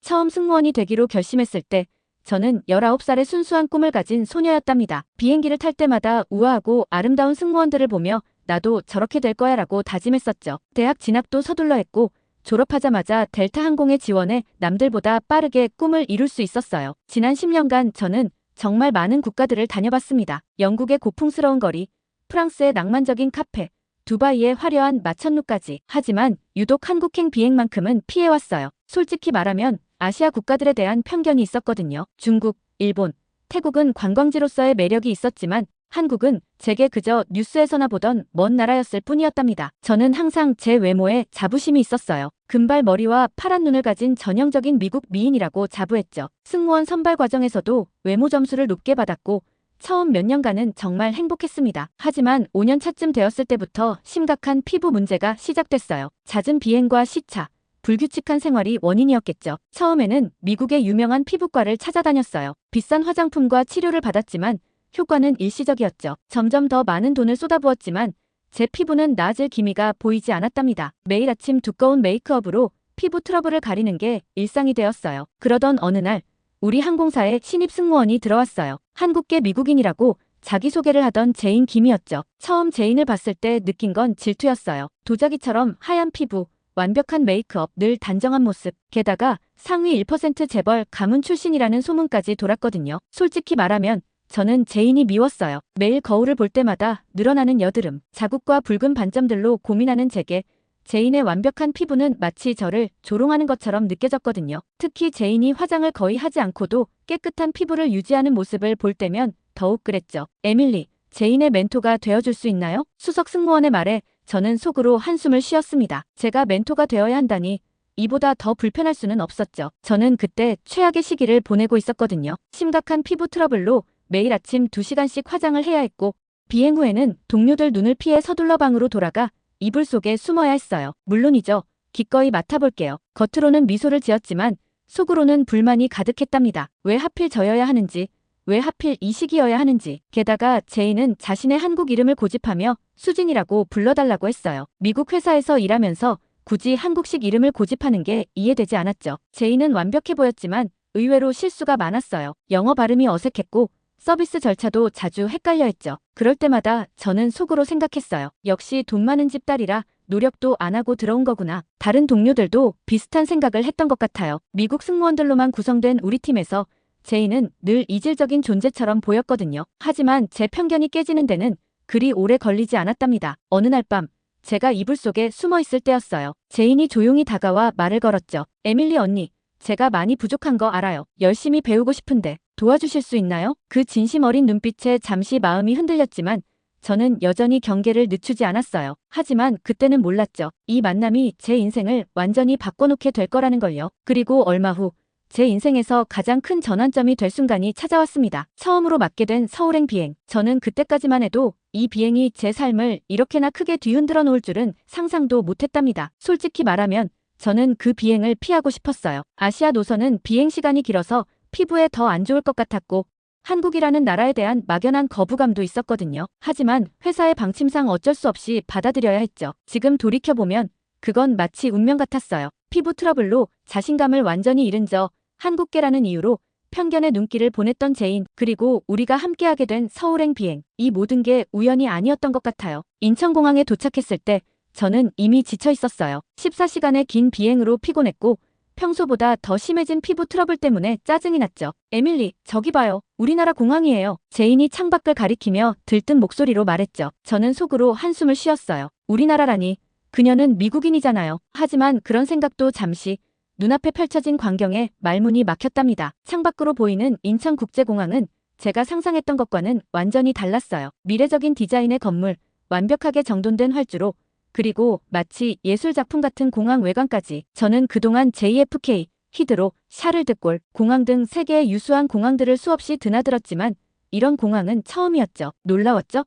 A: 처음 승무원이 되기로 결심했을 때 저는 19살의 순수한 꿈을 가진 소녀였답니다. 비행기를 탈 때마다 우아하고 아름다운 승무원들을 보며 나도 저렇게 될 거야 라고 다짐했었죠. 대학 진학도 서둘러 했고 졸업하자마자 델타항공에 지원해 남들보다 빠르게 꿈을 이룰 수 있었어요. 지난 10년간 저는 정말 많은 국가들을 다녀봤습니다. 영국의 고풍스러운 거리, 프랑스의 낭만적인 카페, 두바이의 화려한 마천루까지. 하지만 유독 한국행 비행만큼은 피해왔어요. 솔직히 말하면 아시아 국가들에 대한 편견이 있었거든요. 중국, 일본, 태국은 관광지로서의 매력이 있었지만 한국은 제게 그저 뉴스에서나 보던 먼 나라였을 뿐이었답니다. 저는 항상 제 외모에 자부심이 있었어요. 금발 머리와 파란 눈을 가진 전형적인 미국 미인이라고 자부했죠. 승무원 선발 과정에서도 외모 점수를 높게 받았고 처음 몇 년간은 정말 행복했습니다. 하지만 5년 차쯤 되었을 때부터 심각한 피부 문제가 시작됐어요. 잦은 비행과 시차, 불규칙한 생활이 원인이었겠죠. 처음에는 미국의 유명한 피부과를 찾아다녔어요. 비싼 화장품과 치료를 받았지만 효과는 일시적이었죠. 점점 더 많은 돈을 쏟아부었지만 제 피부는 나아질 기미가 보이지 않았답니다. 매일 아침 두꺼운 메이크업으로 피부 트러블을 가리는 게 일상이 되었어요. 그러던 어느 날 우리 항공사에 신입 승무원이 들어왔어요. 한국계 미국인이라고 자기소개를 하던 제인 김이었죠. 처음 제인을 봤을 때 느낀 건 질투였어요. 도자기처럼 하얀 피부, 완벽한 메이크업, 늘 단정한 모습, 게다가 상위 1% 재벌 가문 출신이라는 소문까지 돌았거든요. 솔직히 말하면 저는 제인이 미웠어요. 매일 거울을 볼 때마다 늘어나는 여드름, 자국과 붉은 반점들로 고민하는 제게 제인의 완벽한 피부는 마치 저를 조롱하는 것처럼 느껴졌거든요. 특히 제인이 화장을 거의 하지 않고도 깨끗한 피부를 유지하는 모습을 볼 때면 더욱 그랬죠. 에밀리, 제인의 멘토가 되어줄 수 있나요? 수석 승무원의 말에 저는 속으로 한숨을 쉬었습니다. 제가 멘토가 되어야 한다니 이보다 더 불편할 수는 없었죠. 저는 그때 최악의 시기를 보내고 있었거든요. 심각한 피부 트러블로 매일 아침 2시간씩 화장을 해야 했고 비행 후에는 동료들 눈을 피해 서둘러 방으로 돌아가 이불 속에 숨어야 했어요. 물론이죠. 기꺼이 맡아볼게요. 겉으로는 미소를 지었지만 속으로는 불만이 가득했답니다. 왜 하필 저여야 하는지, 왜 하필 이 시기여야 하는지. 게다가 제인은 자신의 한국 이름을 고집하며 수진이라고 불러달라고 했어요. 미국 회사에서 일하면서 굳이 한국식 이름을 고집하는 게 이해되지 않았죠. 제인은 완벽해 보였지만 의외로 실수가 많았어요. 영어 발음이 어색했고 서비스 절차도 자주 헷갈려 했죠. 그럴 때마다 저는 속으로 생각했어요. 역시 돈 많은 집 딸이라 노력도 안 하고 들어온 거구나. 다른 동료들도 비슷한 생각을 했던 것 같아요. 미국 승무원들로만 구성된 우리 팀에서 제인은 늘 이질적인 존재처럼 보였거든요. 하지만 제 편견이 깨지는 데는 그리 오래 걸리지 않았답니다. 어느 날 밤 제가 이불 속에 숨어 있을 때였어요. 제인이 조용히 다가와 말을 걸었죠. 에밀리 언니, 제가 많이 부족한 거 알아요. 열심히 배우고 싶은데 도와주실 수 있나요? 그 진심 어린 눈빛에 잠시 마음이 흔들렸지만 저는 여전히 경계를 늦추지 않았어요. 하지만 그때는 몰랐죠. 이 만남이 제 인생을 완전히 바꿔놓게 될 거라는 걸요. 그리고 얼마 후 제 인생에서 가장 큰 전환점이 될 순간이 찾아왔습니다. 처음으로 맡게 된 서울행 비행. 저는 그때까지만 해도 이 비행이 제 삶을 이렇게나 크게 뒤흔들어 놓을 줄은 상상도 못했답니다. 솔직히 말하면 저는 그 비행을 피하고 싶었어요. 아시아 노선은 비행 시간이 길어서 피부에 더 안 좋을 것 같았고 한국이라는 나라에 대한 막연한 거부감도 있었거든요. 하지만 회사의 방침상 어쩔 수 없이 받아들여야 했죠. 지금 돌이켜보면 그건 마치 운명 같았어요. 피부 트러블로 자신감을 완전히 잃은 저 한국계라는 이유로 편견의 눈길을 보냈던 제인, 그리고 우리가 함께하게 된 서울행 비행. 이 모든 게 우연이 아니었던 것 같아요. 인천공항에 도착했을 때 저는 이미 지쳐 있었어요. 14시간의 긴 비행으로 피곤했고 평소보다 더 심해진 피부 트러블 때문에 짜증이 났죠. 에밀리, 저기 봐요. 우리나라 공항이에요. 제인이 창밖을 가리키며 들뜬 목소리로 말했죠. 저는 속으로 한숨을 쉬었어요. 우리나라라니. 그녀는 미국인이잖아요. 하지만 그런 생각도 잠시 눈앞에 펼쳐진 광경에 말문이 막혔답니다. 창밖으로 보이는 인천국제공항은 제가 상상했던 것과는 완전히 달랐어요. 미래적인 디자인의 건물, 완벽하게 정돈된 활주로, 그리고 마치 예술작품 같은 공항 외관까지. 저는 그동안 JFK, 히드로, 샤를드골, 공항 등 세계의 유수한 공항들을 수없이 드나들었지만 이런 공항은 처음이었죠. 놀라웠죠?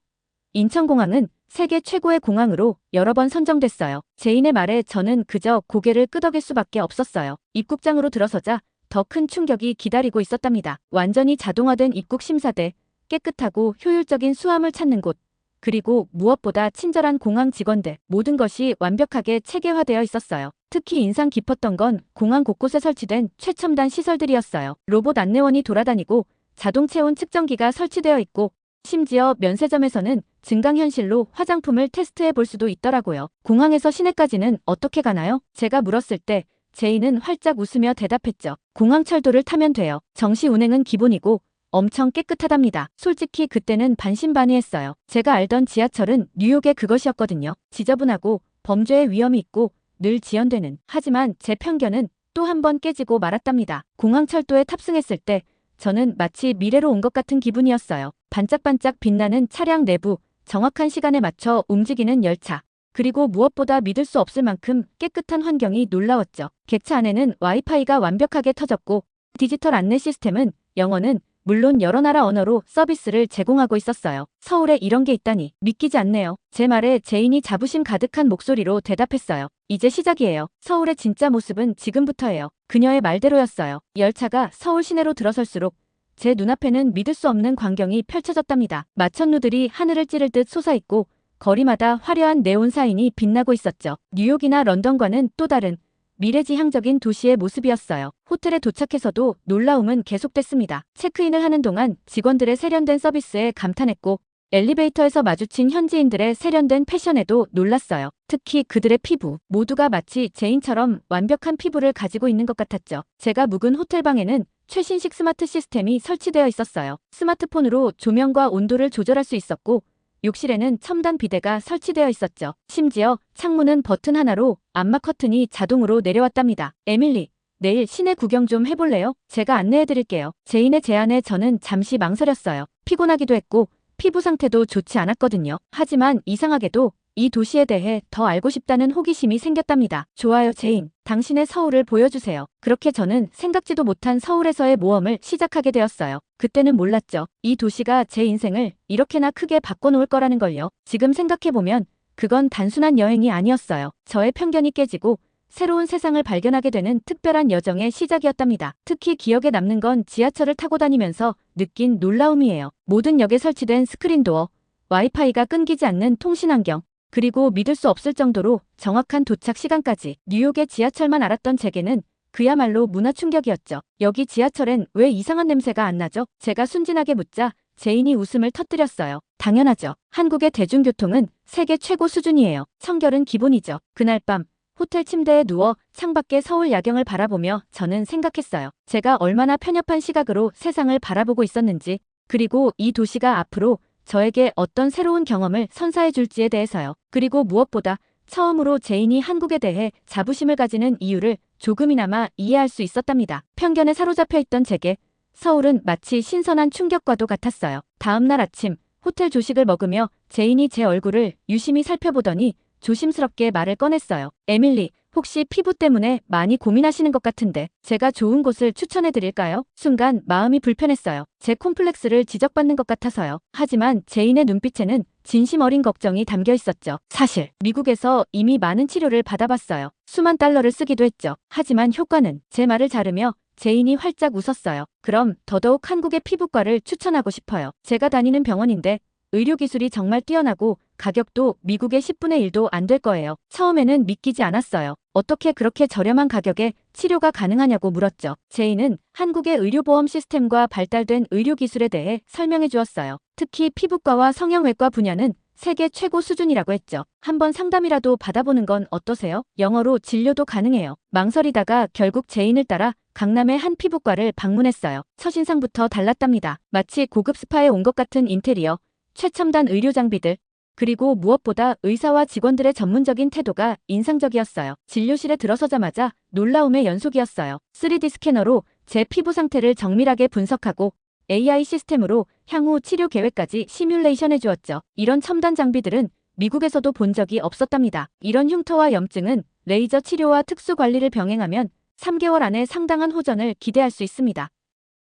A: 인천공항은 세계 최고의 공항으로 여러 번 선정됐어요. 제인의 말에 저는 그저 고개를 끄덕일 수밖에 없었어요. 입국장으로 들어서자 더 큰 충격이 기다리고 있었답니다. 완전히 자동화된 입국 심사대, 깨끗하고 효율적인 수함을 찾는 곳, 그리고 무엇보다 친절한 공항 직원들, 모든 것이 완벽하게 체계화되어 있었어요. 특히 인상 깊었던 건 공항 곳곳에 설치된 최첨단 시설들이었어요. 로봇 안내원이 돌아다니고 자동 체온 측정기가 설치되어 있고 심지어 면세점에서는 증강현실로 화장품을 테스트해 볼 수도 있더라고요. 공항에서 시내까지는 어떻게 가나요? 제가 물었을 때 제인은 활짝 웃으며 대답했죠. 공항 철도를 타면 돼요. 정시 운행은 기본이고 엄청 깨끗하답니다. 솔직히 그때는 반신반의했어요. 제가 알던 지하철은 뉴욕의 그것이었거든요. 지저분하고 범죄의 위험이 있고 늘 지연되는. 하지만 제 편견은 또 한 번 깨지고 말았답니다. 공항 철도에 탑승했을 때 저는 마치 미래로 온 것 같은 기분이었어요. 반짝반짝 빛나는 차량 내부, 정확한 시간에 맞춰 움직이는 열차. 그리고 무엇보다 믿을 수 없을 만큼 깨끗한 환경이 놀라웠죠. 객차 안에는 와이파이가 완벽하게 터졌고 디지털 안내 시스템은 영어는 물론 여러 나라 언어로 서비스를 제공하고 있었어요. 서울에 이런 게 있다니 믿기지 않네요. 제 말에 제인이 자부심 가득한 목소리로 대답했어요. 이제 시작이에요. 서울의 진짜 모습은 지금부터예요. 그녀의 말대로였어요. 열차가 서울 시내로 들어설수록 제 눈앞에는 믿을 수 없는 광경이 펼쳐졌답니다. 마천루들이 하늘을 찌를 듯 솟아있고 거리마다 화려한 네온 사인이 빛나고 있었죠. 뉴욕이나 런던과는 또 다른 미래지향적인 도시의 모습이었어요. 호텔에 도착해서도 놀라움은 계속됐습니다. 체크인을 하는 동안 직원들의 세련된 서비스에 감탄했고 엘리베이터에서 마주친 현지인들의 세련된 패션에도 놀랐어요. 특히 그들의 피부, 모두가 마치 제인처럼 완벽한 피부를 가지고 있는 것 같았죠. 제가 묵은 호텔방에는 최신식 스마트 시스템이 설치되어 있었어요. 스마트폰으로 조명과 온도를 조절할 수 있었고 욕실에는 첨단 비데가 설치되어 있었죠. 심지어 창문은 버튼 하나로 암막 커튼이 자동으로 내려왔답니다. 에밀리, 내일 시내 구경 좀 해볼래요? 제가 안내해드릴게요. 제인의 제안에 저는 잠시 망설였어요. 피곤하기도 했고 피부 상태도 좋지 않았거든요. 하지만 이상하게도 이 도시에 대해 더 알고 싶다는 호기심이 생겼답니다. 좋아요, 제인. 당신의 서울을 보여주세요. 그렇게 저는 생각지도 못한 서울에서의 모험을 시작하게 되었어요. 그때는 몰랐죠. 이 도시가 제 인생을 이렇게나 크게 바꿔놓을 거라는 걸요. 지금 생각해보면 그건 단순한 여행이 아니었어요. 저의 편견이 깨지고 새로운 세상을 발견하게 되는 특별한 여정의 시작이었답니다. 특히 기억에 남는 건 지하철을 타고 다니면서 느낀 놀라움이에요. 모든 역에 설치된 스크린도어, 와이파이가 끊기지 않는 통신 환경, 그리고 믿을 수 없을 정도로 정확한 도착 시간까지. 뉴욕의 지하철만 알았던 제게는 그야말로 문화 충격이었죠. 여기 지하철엔 왜 이상한 냄새가 안 나죠? 제가 순진하게 묻자 제인이 웃음을 터뜨렸어요. 당연하죠. 한국의 대중교통은 세계 최고 수준이에요. 청결은 기본이죠. 그날 밤 호텔 침대에 누워 창밖의 서울 야경을 바라보며 저는 생각했어요. 제가 얼마나 편협한 시각으로 세상을 바라보고 있었는지, 그리고 이 도시가 앞으로 저에게 어떤 새로운 경험을 선사해 줄지에 대해서요. 그리고 무엇보다 처음으로 제인이 한국에 대해 자부심을 가지는 이유를 조금이나마 이해할 수 있었답니다. 편견에 사로잡혀 있던 제게 서울은 마치 신선한 충격과도 같았어요. 다음 날 아침 호텔 조식을 먹으며 제인이 제 얼굴을 유심히 살펴보더니 조심스럽게 말을 꺼냈어요. 에밀리, 혹시 피부 때문에 많이 고민하시는 것 같은데 제가 좋은 곳을 추천해 드릴까요? 순간 마음이 불편했어요. 제 콤플렉스를 지적받는 것 같아서요. 하지만 제인의 눈빛에는 진심 어린 걱정이 담겨 있었죠. 사실 미국에서 이미 많은 치료를 받아봤어요. 수만 달러를 쓰기도 했죠. 하지만 효과는. 제 말을 자르며 제인이 활짝 웃었어요. 그럼 더더욱 한국의 피부과를 추천하고 싶어요. 제가 다니는 병원인데 의료기술이 정말 뛰어나고 가격도 미국의 10분의 1도 안 될 거예요. 처음에는 믿기지 않았어요. 어떻게 그렇게 저렴한 가격에 치료가 가능하냐고 물었죠. 제인은 한국의 의료보험 시스템과 발달된 의료기술에 대해 설명해 주었어요. 특히 피부과와 성형외과 분야는 세계 최고 수준이라고 했죠. 한번 상담이라도 받아보는 건 어떠세요? 영어로 진료도 가능해요. 망설이다가 결국 제인을 따라 강남의 한 피부과를 방문했어요. 첫인상부터 달랐답니다. 마치 고급 스파에 온 것 같은 인테리어, 최첨단 의료 장비들, 그리고 무엇보다 의사와 직원들의 전문적인 태도가 인상적이었어요. 진료실에 들어서자마자 놀라움의 연속이었어요. 3D 스캐너로 제 피부 상태를 정밀하게 분석하고 AI 시스템으로 향후 치료 계획까지 시뮬레이션 해주었죠. 이런 첨단 장비들은 미국에서도 본 적이 없었답니다. 이런 흉터와 염증은 레이저 치료와 특수 관리를 병행하면 3개월 안에 상당한 호전을 기대할 수 있습니다.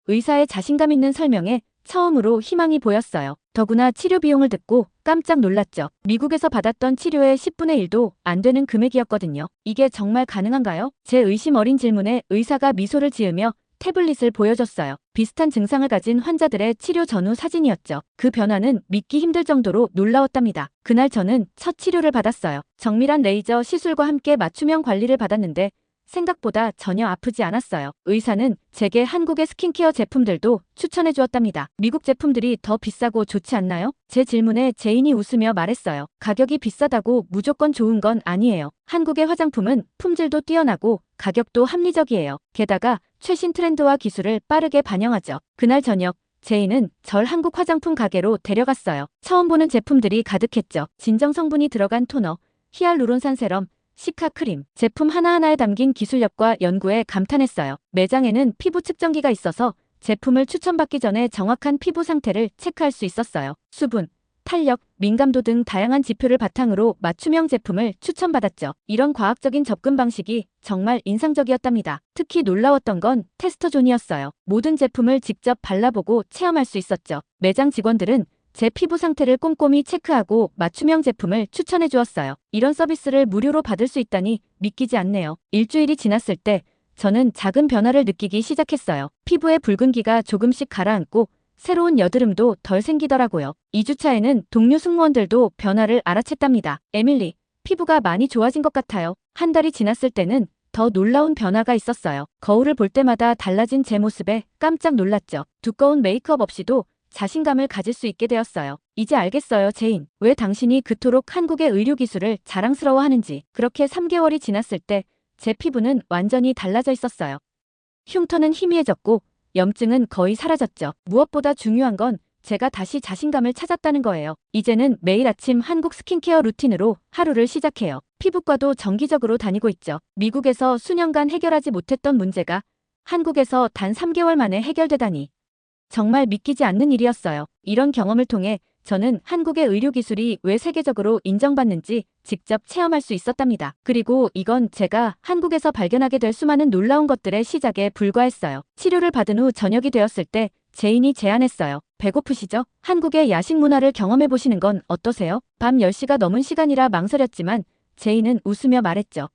A: 의사의 자신감 있는 설명에 처음으로 희망이 보였어요. 더구나 치료 비용을 듣고 깜짝 놀랐죠. 미국에서 받았던 치료의 10분의 1도 안 되는 금액이었거든요. 이게 정말 가능한가요? 제 의심 어린 질문에 의사가 미소를 지으며 태블릿을 보여줬어요. 비슷한 증상을 가진 환자들의 치료 전후 사진이었죠. 그 변화는 믿기 힘들 정도로 놀라웠답니다. 그날 저는 첫 치료를 받았어요. 정밀한 레이저 시술과 함께 맞춤형 관리를 받았는데 생각보다 전혀 아프지 않았어요. 의사는 제게 한국의 스킨케어 제품들도 추천해 주었답니다. 미국 제품들이 더 비싸고 좋지 않나요? 제 질문에 제인이 웃으며 말했어요. 가격이 비싸다고 무조건 좋은 건 아니에요. 한국의 화장품은 품질도 뛰어나고 가격도 합리적이에요. 게다가 최신 트렌드와 기술을 빠르게 반영하죠. 그날 저녁 제인은 절 한국 화장품 가게로 데려갔어요. 처음 보는 제품들이 가득했죠. 진정 성분이 들어간 토너, 히알루론산 세럼, 시카 크림, 제품 하나하나에 담긴 기술력과 연구에 감탄했어요. 매장에는 피부 측정기가 있어서 제품을 추천받기 전에 정확한 피부 상태를 체크할 수 있었어요. 수분, 탄력, 민감도 등 다양한 지표를 바탕으로 맞춤형 제품을 추천받았죠. 이런 과학적인 접근 방식이 정말 인상적이었답니다. 특히 놀라웠던 건 테스터존이었어요. 모든 제품을 직접 발라보고 체험할 수 있었죠. 매장 직원들은 제 피부 상태를 꼼꼼히 체크하고 맞춤형 제품을 추천해 주었어요. 이런 서비스를 무료로 받을 수 있다니 믿기지 않네요. 일주일이 지났을 때 저는 작은 변화를 느끼기 시작했어요. 피부의 붉은기가 조금씩 가라앉고 새로운 여드름도 덜 생기더라고요. 2주차에는 동료 승무원들도 변화를 알아챘답니다. 에밀리, 피부가 많이 좋아진 것 같아요. 한 달이 지났을 때는 더 놀라운 변화가 있었어요. 거울을 볼 때마다 달라진 제 모습에 깜짝 놀랐죠. 두꺼운 메이크업 없이도 자신감을 가질 수 있게 되었어요. 이제 알겠어요, 제인. 왜 당신이 그토록 한국의 의료기술을 자랑스러워하는지. 그렇게 3개월이 지났을 때 제 피부는 완전히 달라져 있었어요. 흉터는 희미해졌고 염증은 거의 사라졌죠. 무엇보다 중요한 건 제가 다시 자신감을 찾았다는 거예요. 이제는 매일 아침 한국 스킨케어 루틴으로 하루를 시작해요. 피부과도 정기적으로 다니고 있죠. 미국에서 수년간 해결하지 못했던 문제가 한국에서 단 3개월 만에 해결되다니. 정말 믿기지 않는 일이었어요. 이런 경험을 통해 저는 한국의 의료기술이 왜 세계적으로 인정받는지 직접 체험할 수 있었답니다. 그리고 이건 제가 한국에서 발견하게 될 수많은 놀라운 것들의 시작에 불과했어요. 치료를 받은 후 저녁이 되었을 때 제인이 제안했어요. 배고프시죠? 한국의 야식 문화를 경험해 보시는 건 어떠세요? 밤 10시가 넘은 시간이라 망설였지만 제인은 웃으며 말했죠.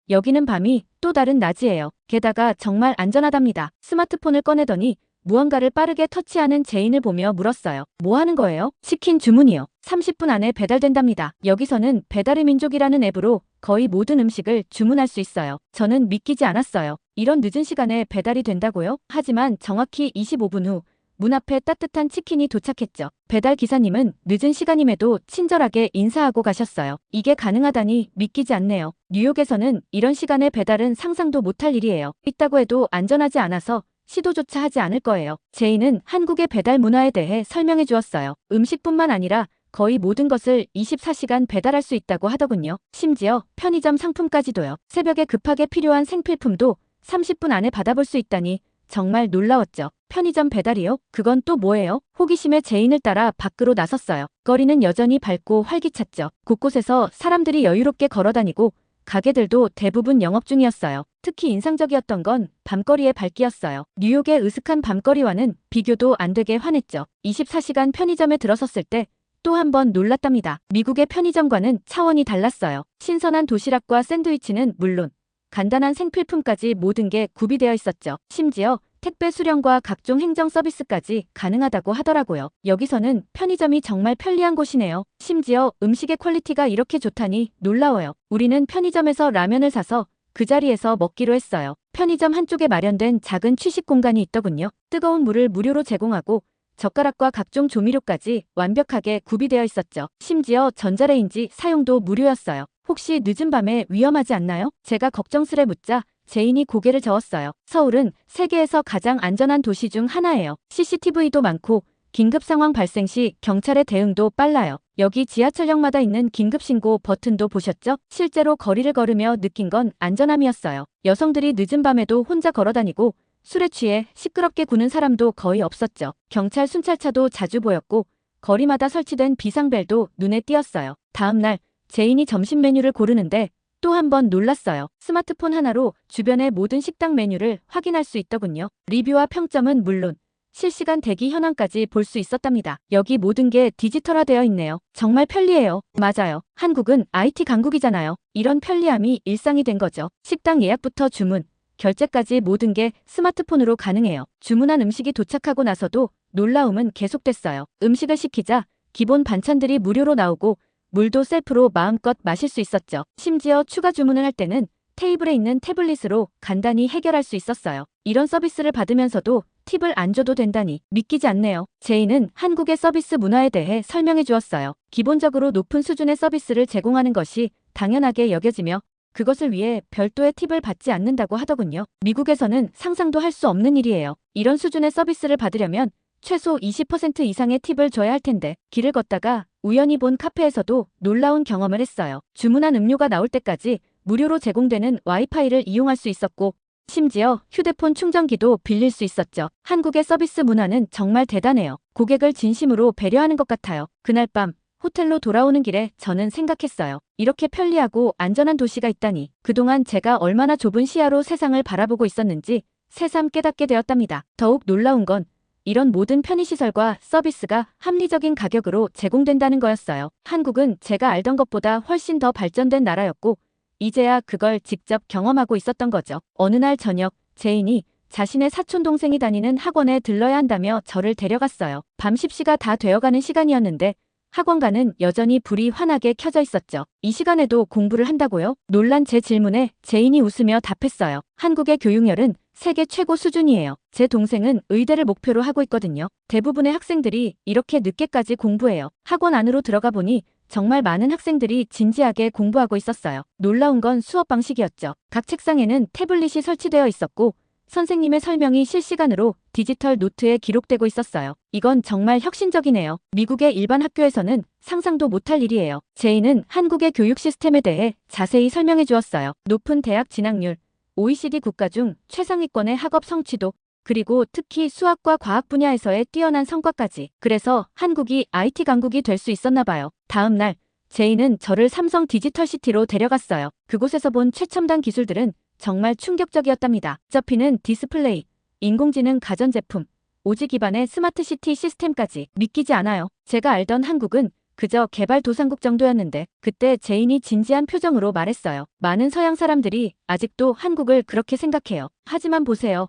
A: 여기는 밤이 또 다른 낮이에요. 게다가 정말 안전하답니다. 스마트폰을 꺼내더니 무언가를 빠르게 터치하는 제인을 보며 물었어요. 뭐 하는 거예요? 치킨 주문이요. 30분 안에 배달된답니다. 여기서는 배달의 민족이라는 앱으로 거의 모든 음식을 주문할 수 있어요. 저는 믿기지 않았어요. 이런 늦은 시간에 배달이 된다고요? 하지만 정확히 25분 후 문 앞에 따뜻한 치킨이 도착했죠. 배달 기사님은 늦은 시간임에도 친절하게 인사하고 가셨어요. 이게 가능하다니 믿기지 않네요. 뉴욕에서는 이런 시간에 배달은 상상도 못할 일이에요. 있다고 해도 안전하지 않아서 시도조차 하지 않을 거예요. 제인은 한국의 배달 문화에 대해 설명해 주었어요. 음식뿐만 아니라 거의 모든 것을 24시간 배달할 수 있다고 하더군요. 심지어 편의점 상품까지도요. 새벽에 급하게 필요한 생필품도 30분 안에 받아볼 수 있다니 정말 놀라웠죠. 편의점 배달이요? 그건 또 뭐예요? 호기심에 제인을 따라 밖으로 나섰어요. 거리는 여전히 밝고 활기찼죠. 곳곳에서 사람들이 여유롭게 걸어다니고 가게들도 대부분 영업 중이었어요. 특히 인상적이었던 건 밤거리의 밝기였어요. 뉴욕의 으슥한 밤거리와는 비교도 안 되게 환했죠. 24시간 편의점에 들어섰을 때 또 한 번 놀랐답니다. 미국의 편의점과는 차원이 달랐어요. 신선한 도시락과 샌드위치는 물론 간단한 생필품까지 모든 게 구비되어 있었죠. 심지어 택배 수령과 각종 행정 서비스까지 가능하다고 하더라고요. 여기서는 편의점이 정말 편리한 곳이네요. 심지어 음식의 퀄리티가 이렇게 좋다니 놀라워요. 우리는 편의점에서 라면을 사서 그 자리에서 먹기로 했어요. 편의점 한쪽에 마련된 작은 취식 공간이 있더군요. 뜨거운 물을 무료로 제공하고 젓가락과 각종 조미료까지 완벽하게 구비되어 있었죠. 심지어 전자레인지 사용도 무료였어요. 혹시 늦은 밤에 위험하지 않나요? 제가 걱정스레 묻자 제인이 고개를 저었어요. 서울은 세계에서 가장 안전한 도시 중 하나예요. CCTV도 많고 긴급 상황 발생 시 경찰의 대응도 빨라요. 여기 지하철역마다 있는 긴급신고 버튼도 보셨죠? 실제로 거리를 걸으며 느낀 건 안전함이었어요. 여성들이 늦은 밤에도 혼자 걸어다니고 술에 취해 시끄럽게 구는 사람도 거의 없었죠. 경찰 순찰차도 자주 보였고 거리마다 설치된 비상벨도 눈에 띄었어요. 다음 날 제인이 점심 메뉴를 고르는데 또 한 번 놀랐어요. 스마트폰 하나로 주변의 모든 식당 메뉴를 확인할 수 있더군요. 리뷰와 평점은 물론 실시간 대기 현황까지 볼 수 있었답니다. 여기 모든 게 디지털화되어 있네요. 정말 편리해요. 맞아요. 한국은 IT 강국이잖아요. 이런 편리함이 일상이 된 거죠. 식당 예약부터 주문, 결제까지 모든 게 스마트폰으로 가능해요. 주문한 음식이 도착하고 나서도 놀라움은 계속됐어요. 음식을 시키자 기본 반찬들이 무료로 나오고 물도 셀프로 마음껏 마실 수 있었죠. 심지어 추가 주문을 할 때는 테이블에 있는 태블릿으로 간단히 해결할 수 있었어요. 이런 서비스를 받으면서도 팁을 안 줘도 된다니 믿기지 않네요. 제인은 한국의 서비스 문화에 대해 설명해 주었어요. 기본적으로 높은 수준의 서비스를 제공하는 것이 당연하게 여겨지며 그것을 위해 별도의 팁을 받지 않는다고 하더군요. 미국에서는 상상도 할 수 없는 일이에요. 이런 수준의 서비스를 받으려면 최소 20% 이상의 팁을 줘야 할 텐데 길을 걷다가 우연히 본 카페에서도 놀라운 경험을 했어요. 주문한 음료가 나올 때까지 무료로 제공되는 와이파이를 이용할 수 있었고 심지어 휴대폰 충전기도 빌릴 수 있었죠. 한국의 서비스 문화는 정말 대단해요. 고객을 진심으로 배려하는 것 같아요. 그날 밤 호텔로 돌아오는 길에 저는 생각했어요. 이렇게 편리하고 안전한 도시가 있다니. 그동안 제가 얼마나 좁은 시야로 세상을 바라보고 있었는지 새삼 깨닫게 되었답니다. 더욱 놀라운 건 이런 모든 편의시설과 서비스가 합리적인 가격으로 제공된다는 거였어요. 한국은 제가 알던 것보다 훨씬 더 발전된 나라였고 이제야 그걸 직접 경험하고 있었던 거죠. 어느 날 저녁 제인이 자신의 사촌동생이 다니는 학원에 들러야 한다며 저를 데려갔어요. 밤 10시가 다 되어가는 시간이었는데 학원가는 여전히 불이 환하게 켜져 있었죠. 이 시간에도 공부를 한다고요? 놀란 제 질문에 제인이 웃으며 답했어요. 한국의 교육열은 세계 최고 수준이에요. 제 동생은 의대를 목표로 하고 있거든요. 대부분의 학생들이 이렇게 늦게까지 공부해요. 학원 안으로 들어가 보니 정말 많은 학생들이 진지하게 공부하고 있었어요. 놀라운 건 수업 방식이었죠. 각 책상에는 태블릿이 설치되어 있었고 선생님의 설명이 실시간으로 디지털 노트에 기록되고 있었어요. 이건 정말 혁신적이네요. 미국의 일반 학교에서는 상상도 못할 일이에요. 제인은 한국의 교육 시스템에 대해 자세히 설명해 주었어요. 높은 대학 진학률, OECD 국가 중 최상위권의 학업 성취도, 그리고 특히 수학과 과학 분야에서의 뛰어난 성과까지. 그래서 한국이 IT 강국이 될 수 있었나 봐요. 다음 날 제이는 저를 삼성 디지털시티로 데려갔어요. 그곳에서 본 최첨단 기술들은 정말 충격적이었답니다. 접히는 디스플레이, 인공지능 가전제품, 오지 기반의 스마트시티 시스템까지. 믿기지 않아요. 제가 알던 한국은 그저 개발도상국 정도였는데 그때 제인이 진지한 표정으로 말했어요. 많은 서양 사람들이 아직도 한국을 그렇게 생각해요. 하지만 보세요.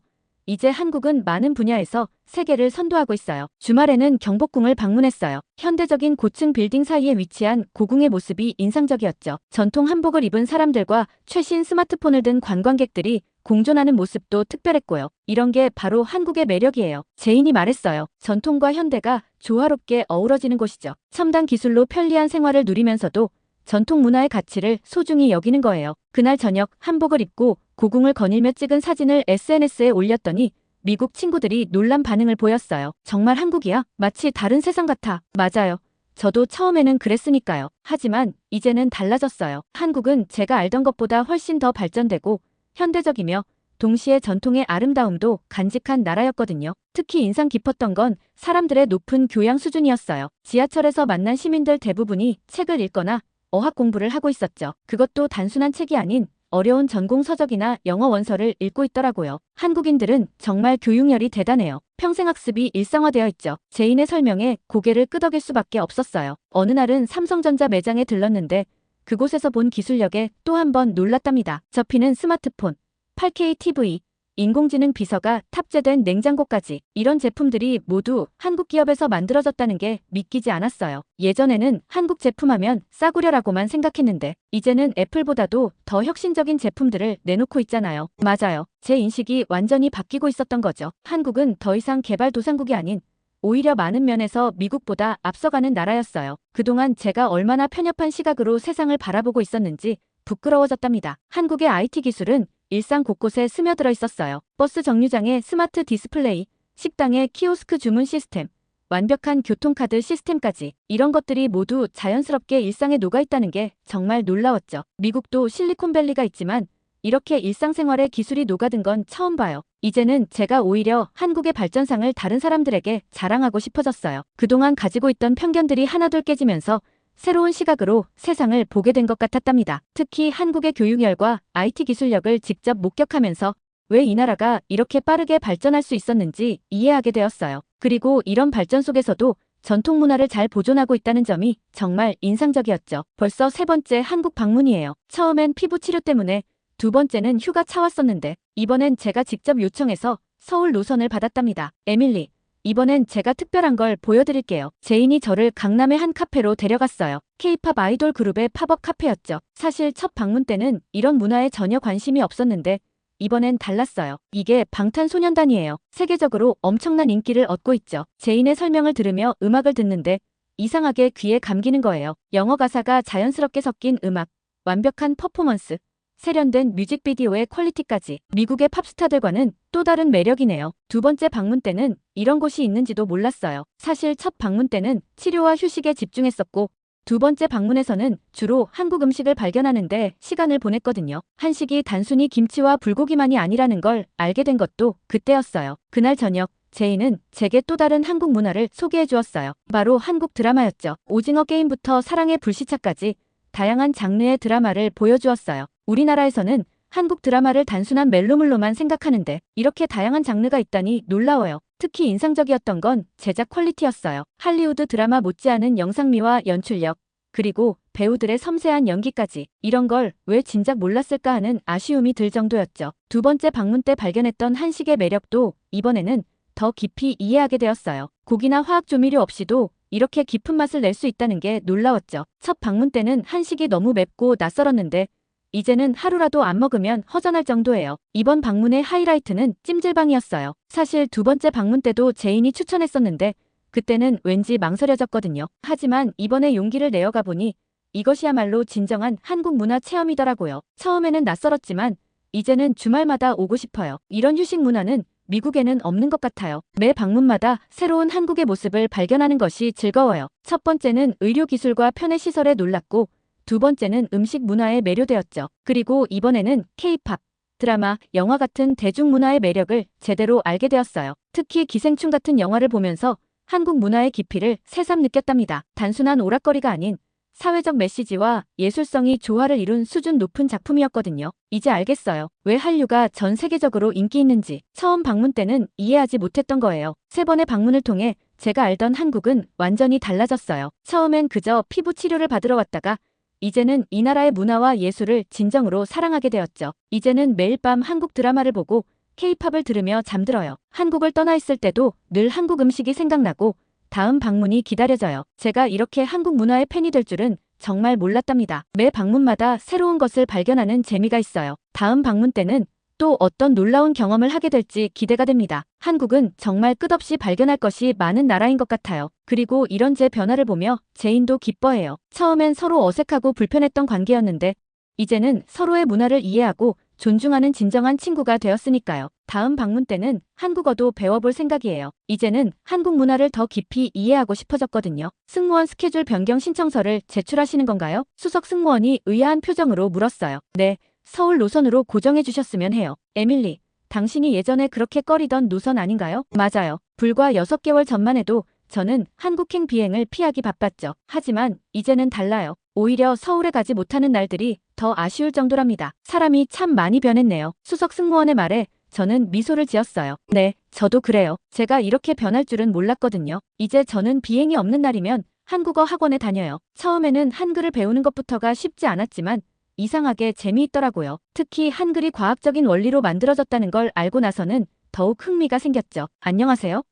A: 이제 한국은 많은 분야에서 세계를 선도하고 있어요. 주말에는 경복궁을 방문했어요. 현대적인 고층 빌딩 사이에 위치한 고궁의 모습이 인상적이었죠. 전통 한복을 입은 사람들과 최신 스마트폰을 든 관광객들이 공존하는 모습도 특별했고요. 이런 게 바로 한국의 매력이에요. 제인이 말했어요. 전통과 현대가 조화롭게 어우러지는 곳이죠. 첨단 기술로 편리한 생활을 누리면서도 전통 문화의 가치를 소중히 여기는 거예요. 그날 저녁 한복을 입고 고궁을 거닐며 찍은 사진을 SNS에 올렸더니 미국 친구들이 놀란 반응을 보였어요. 정말 한국이야? 마치 다른 세상 같아. 맞아요. 저도 처음에는 그랬으니까요. 하지만 이제는 달라졌어요. 한국은 제가 알던 것보다 훨씬 더 발전되고 현대적이며 동시에 전통의 아름다움도 간직한 나라였거든요. 특히 인상 깊었던 건 사람들의 높은 교양 수준이었어요. 지하철에서 만난 시민들 대부분이 책을 읽거나 어학 공부를 하고 있었죠. 그것도 단순한 책이 아닌 어려운 전공 서적이나 영어 원서를 읽고 있더라고요. 한국인들은 정말 교육열이 대단해요. 평생학습이 일상화되어 있죠. 제인의 설명에 고개를 끄덕일 수밖에 없었어요. 어느 날은 삼성전자 매장에 들렀는데 그곳에서 본 기술력에 또 한 번 놀랐답니다. 접히는 스마트폰, 8K TV, 인공지능 비서가 탑재된 냉장고까지. 이런 제품들이 모두 한국 기업에서 만들어졌다는 게 믿기지 않았어요. 예전에는 한국 제품하면 싸구려라고만 생각했는데 이제는 애플보다도 더 혁신적인 제품들을 내놓고 있잖아요. 맞아요. 제 인식이 완전히 바뀌고 있었던 거죠. 한국은 더 이상 개발도상국이 아닌 오히려 많은 면에서 미국보다 앞서가는 나라였어요. 그동안 제가 얼마나 편협한 시각으로 세상을 바라보고 있었는지 부끄러워졌답니다. 한국의 IT 기술은 일상 곳곳에 스며들어 있었어요. 버스 정류장의 스마트 디스플레이, 식당의 키오스크 주문 시스템, 완벽한 교통카드 시스템까지. 이런 것들이 모두 자연스럽게 일상에 녹아있다는 게 정말 놀라웠죠. 미국도 실리콘밸리가 있지만 이렇게 일상생활에 기술이 녹아든 건 처음 봐요. 이제는 제가 오히려 한국의 발전상을 다른 사람들에게 자랑하고 싶어졌어요. 그동안 가지고 있던 편견들이 하나둘 깨지면서 새로운 시각으로 세상을 보게 된 것 같았답니다. 특히 한국의 교육열과 IT 기술력을 직접 목격하면서 왜 이 나라가 이렇게 빠르게 발전할 수 있었는지 이해하게 되었어요. 그리고 이런 발전 속에서도 전통 문화를 잘 보존하고 있다는 점이 정말 인상적이었죠. 벌써 세 번째 한국 방문이에요. 처음엔 피부 치료 때문에, 두 번째는 휴가 차왔었는데 이번엔 제가 직접 요청해서 서울 노선을 받았답니다. 에밀리, 이번엔 제가 특별한 걸 보여드릴게요. 제인이 저를 강남의 한 카페로 데려갔어요. K-팝 아이돌 그룹의 팝업 카페였죠. 사실 첫 방문 때는 이런 문화에 전혀 관심이 없었는데 이번엔 달랐어요. 이게 방탄소년단이에요. 세계적으로 엄청난 인기를 얻고 있죠. 제인의 설명을 들으며 음악을 듣는데 이상하게 귀에 감기는 거예요. 영어 가사가 자연스럽게 섞인 음악, 완벽한 퍼포먼스, 세련된 뮤직비디오의 퀄리티까지. 미국의 팝스타들과는 또 다른 매력이네요. 두 번째 방문 때는 이런 곳이 있는지도 몰랐어요. 사실 첫 방문 때는 치료와 휴식에 집중했었고 두 번째 방문에서는 주로 한국 음식을 발견하는데 시간을 보냈거든요. 한식이 단순히 김치와 불고기만이 아니라는 걸 알게 된 것도 그때였어요. 그날 저녁 제이는 제게 또 다른 한국 문화를 소개해 주었어요. 바로 한국 드라마였죠. 오징어 게임부터 사랑의 불시착까지 다양한 장르의 드라마를 보여주었어요. 우리나라에서는 한국 드라마를 단순한 멜로물로만 생각하는데 이렇게 다양한 장르가 있다니 놀라워요. 특히 인상적이었던 건 제작 퀄리티였어요. 할리우드 드라마 못지않은 영상미와 연출력, 그리고 배우들의 섬세한 연기까지. 이런 걸 왜 진작 몰랐을까 하는 아쉬움이 들 정도였죠. 두 번째 방문 때 발견했던 한식의 매력도 이번에는 더 깊이 이해하게 되었어요. 고기나 화학 조미료 없이도 이렇게 깊은 맛을 낼 수 있다는 게 놀라웠죠. 첫 방문 때는 한식이 너무 맵고 낯설었는데 이제는 하루라도 안 먹으면 허전할 정도예요. 이번 방문의 하이라이트는 찜질방이었어요. 사실 두 번째 방문 때도 제인이 추천했었는데 그때는 왠지 망설여졌거든요. 하지만 이번에 용기를 내어가 보니 이것이야말로 진정한 한국 문화 체험이더라고요. 처음에는 낯설었지만 이제는 주말마다 오고 싶어요. 이런 휴식 문화는 미국에는 없는 것 같아요. 매 방문마다 새로운 한국의 모습을 발견하는 것이 즐거워요. 첫 번째는 의료기술과 편의시설에 놀랐고 두 번째는 음식 문화에 매료되었죠. 그리고 이번에는 K-팝, 드라마, 영화 같은 대중문화의 매력을 제대로 알게 되었어요. 특히 기생충 같은 영화를 보면서 한국 문화의 깊이를 새삼 느꼈답니다. 단순한 오락거리가 아닌 사회적 메시지와 예술성이 조화를 이룬 수준 높은 작품이었거든요. 이제 알겠어요. 왜 한류가 전 세계적으로 인기 있는지. 처음 방문 때는 이해하지 못했던 거예요. 3번의 방문을 통해 제가 알던 한국은 완전히 달라졌어요. 처음엔 그저 피부 치료를 받으러 왔다가 이제는 이 나라의 문화와 예술을 진정으로 사랑하게 되었죠. 이제는 매일 밤 한국 드라마를 보고 K-팝을 들으며 잠들어요. 한국을 떠나 있을 때도 늘 한국 음식이 생각나고 다음 방문이 기다려져요. 제가 이렇게 한국 문화의 팬이 될 줄은 정말 몰랐답니다. 매 방문마다 새로운 것을 발견하는 재미가 있어요. 다음 방문 때는 또 어떤 놀라운 경험을 하게 될지 기대가 됩니다. 한국은 정말 끝없이 발견할 것이 많은 나라인 것 같아요. 그리고 이런 제 변화를 보며 제인도 기뻐해요. 처음엔 서로 어색하고 불편했던 관계였는데 이제는 서로의 문화를 이해하고 존중하는 진정한 친구가 되었으니까요. 다음 방문 때는 한국어도 배워볼 생각이에요. 이제는 한국 문화를 더 깊이 이해하고 싶어졌거든요. 승무원 스케줄 변경 신청서를 제출하시는 건가요? 수석 승무원이 의아한 표정으로 물었어요. 네, 서울 노선으로 고정해 주셨으면 해요. 에밀리, 당신이 예전에 그렇게 꺼리던 노선 아닌가요? 맞아요. 불과 6개월 전만 해도 저는 한국행 비행을 피하기 바빴죠. 하지만 이제는 달라요. 오히려 서울에 가지 못하는 날들이 더 아쉬울 정도랍니다. 사람이 참 많이 변했네요. 수석 승무원의 말에 저는 미소를 지었어요. 네, 저도 그래요. 제가 이렇게 변할 줄은 몰랐거든요. 이제 저는 비행이 없는 날이면 한국어 학원에 다녀요. 처음에는 한글을 배우는 것부터가 쉽지 않았지만 이상하게 재미있더라고요. 특히 한글이 과학적인 원리로 만들어졌다는 걸 알고 나서는 더욱 흥미가 생겼죠. 안녕하세요.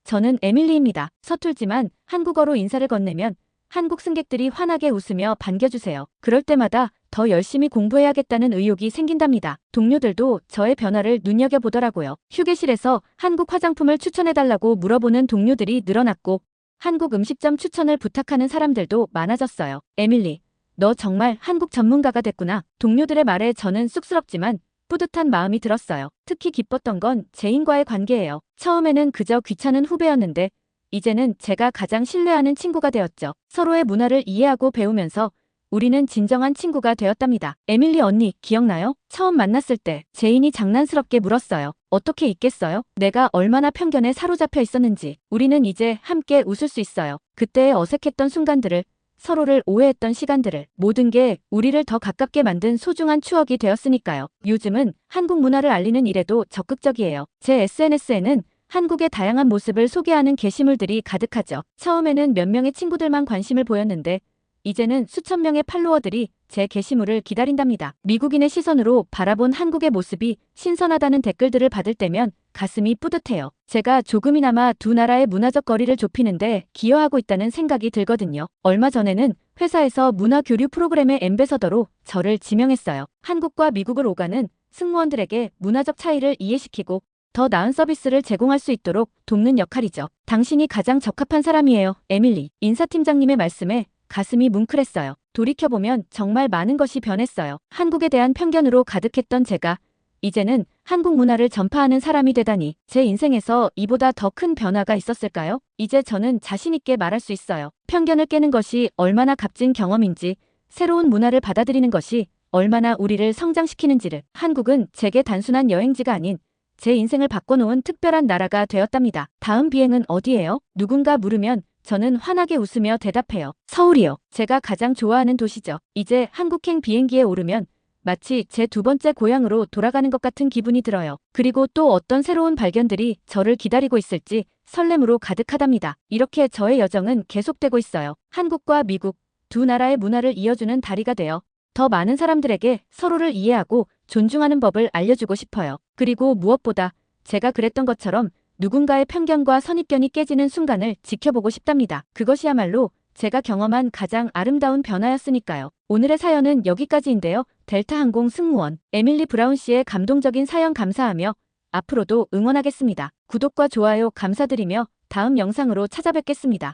A: 저는 에밀리입니다. 서툴지만 한국어로 인사를 건네면 한국 승객들이 환하게 웃으며 반겨주세요. 그럴 때마다 더 열심히 공부해야겠다는 의욕이 생긴답니다. 동료들도 저의 변화를 눈여겨보더라고요. 휴게실에서 한국 화장품을 추천해달라고 물어보는 동료들이 늘어났고 한국 음식점 추천을 부탁하는 사람들도 많아졌어요. 에밀리, 너 정말 한국 전문가가 됐구나. 동료들의 말에 저는 쑥스럽지만 뿌듯한 마음이 들었어요. 특히 기뻤던 건 제인과의 관계예요. 처음에는 그저 귀찮은 후배였는데 이제는 제가 가장 신뢰하는 친구가 되었죠. 서로의 문화를 이해하고 배우면서 우리는 진정한 친구가 되었답니다. 에밀리 언니, 기억나요? 처음 만났을 때 제인이 장난스럽게 물었어요. 어떻게 있겠어요? 내가 얼마나 편견에 사로잡혀 있었는지. 우리는 이제 함께 웃을 수 있어요. 그때의 어색했던 순간들을, 서로를 오해했던 시간들을, 모든 게 우리를 더 가깝게 만든 소중한 추억이 되었으니까요. 요즘은 한국 문화를 알리는 일에도 적극적이에요. 제 SNS에는 한국의 다양한 모습을 소개하는 게시물들이 가득하죠. 처음에는 몇 명의 친구들만 관심을 보였는데 이제는 수천 명의 팔로워들이 제 게시물을 기다린답니다. 미국인의 시선으로 바라본 한국의 모습이 신선하다는 댓글들을 받을 때면 가슴이 뿌듯해요. 제가 조금이나마 두 나라의 문화적 거리를 좁히는데 기여하고 있다는 생각이 들거든요. 얼마 전에는 회사에서 문화교류 프로그램의 앰베서더로 저를 지명했어요. 한국과 미국을 오가는 승무원들에게 문화적 차이를 이해시키고 더 나은 서비스를 제공할 수 있도록 돕는 역할이죠. 당신이 가장 적합한 사람이에요, 에밀리. 인사팀장님의 말씀에 가슴이 뭉클했어요. 돌이켜보면 정말 많은 것이 변했어요. 한국에 대한 편견으로 가득했던 제가 이제는 한국 문화를 전파하는 사람이 되다니, 제 인생에서 이보다 더 큰 변화가 있었을까요? 이제 저는 자신있게 말할 수 있어요. 편견을 깨는 것이 얼마나 값진 경험인지, 새로운 문화를 받아들이는 것이 얼마나 우리를 성장시키는지를. 한국은 제게 단순한 여행지가 아닌 제 인생을 바꿔놓은 특별한 나라가 되었답니다. 다음 비행은 어디예요? 누군가 물으면 저는 환하게 웃으며 대답해요. 서울이요. 제가 가장 좋아하는 도시죠. 이제 한국행 비행기에 오르면 마치 제 두 번째 고향으로 돌아가는 것 같은 기분이 들어요. 그리고 또 어떤 새로운 발견들이 저를 기다리고 있을지 설렘으로 가득하답니다. 이렇게 저의 여정은 계속되고 있어요. 한국과 미국 두 나라의 문화를 이어주는 다리가 되어 더 많은 사람들에게 서로를 이해하고 존중하는 법을 알려주고 싶어요. 그리고 무엇보다 제가 그랬던 것처럼 누군가의 편견과 선입견이 깨지는 순간을 지켜보고 싶답니다. 그것이야말로 제가 경험한 가장 아름다운 변화였으니까요. 오늘의 사연은 여기까지인데요. 델타항공 승무원 에밀리 브라운 씨의 감동적인 사연 감사하며 앞으로도 응원하겠습니다. 구독과 좋아요 감사드리며 다음 영상으로 찾아뵙겠습니다.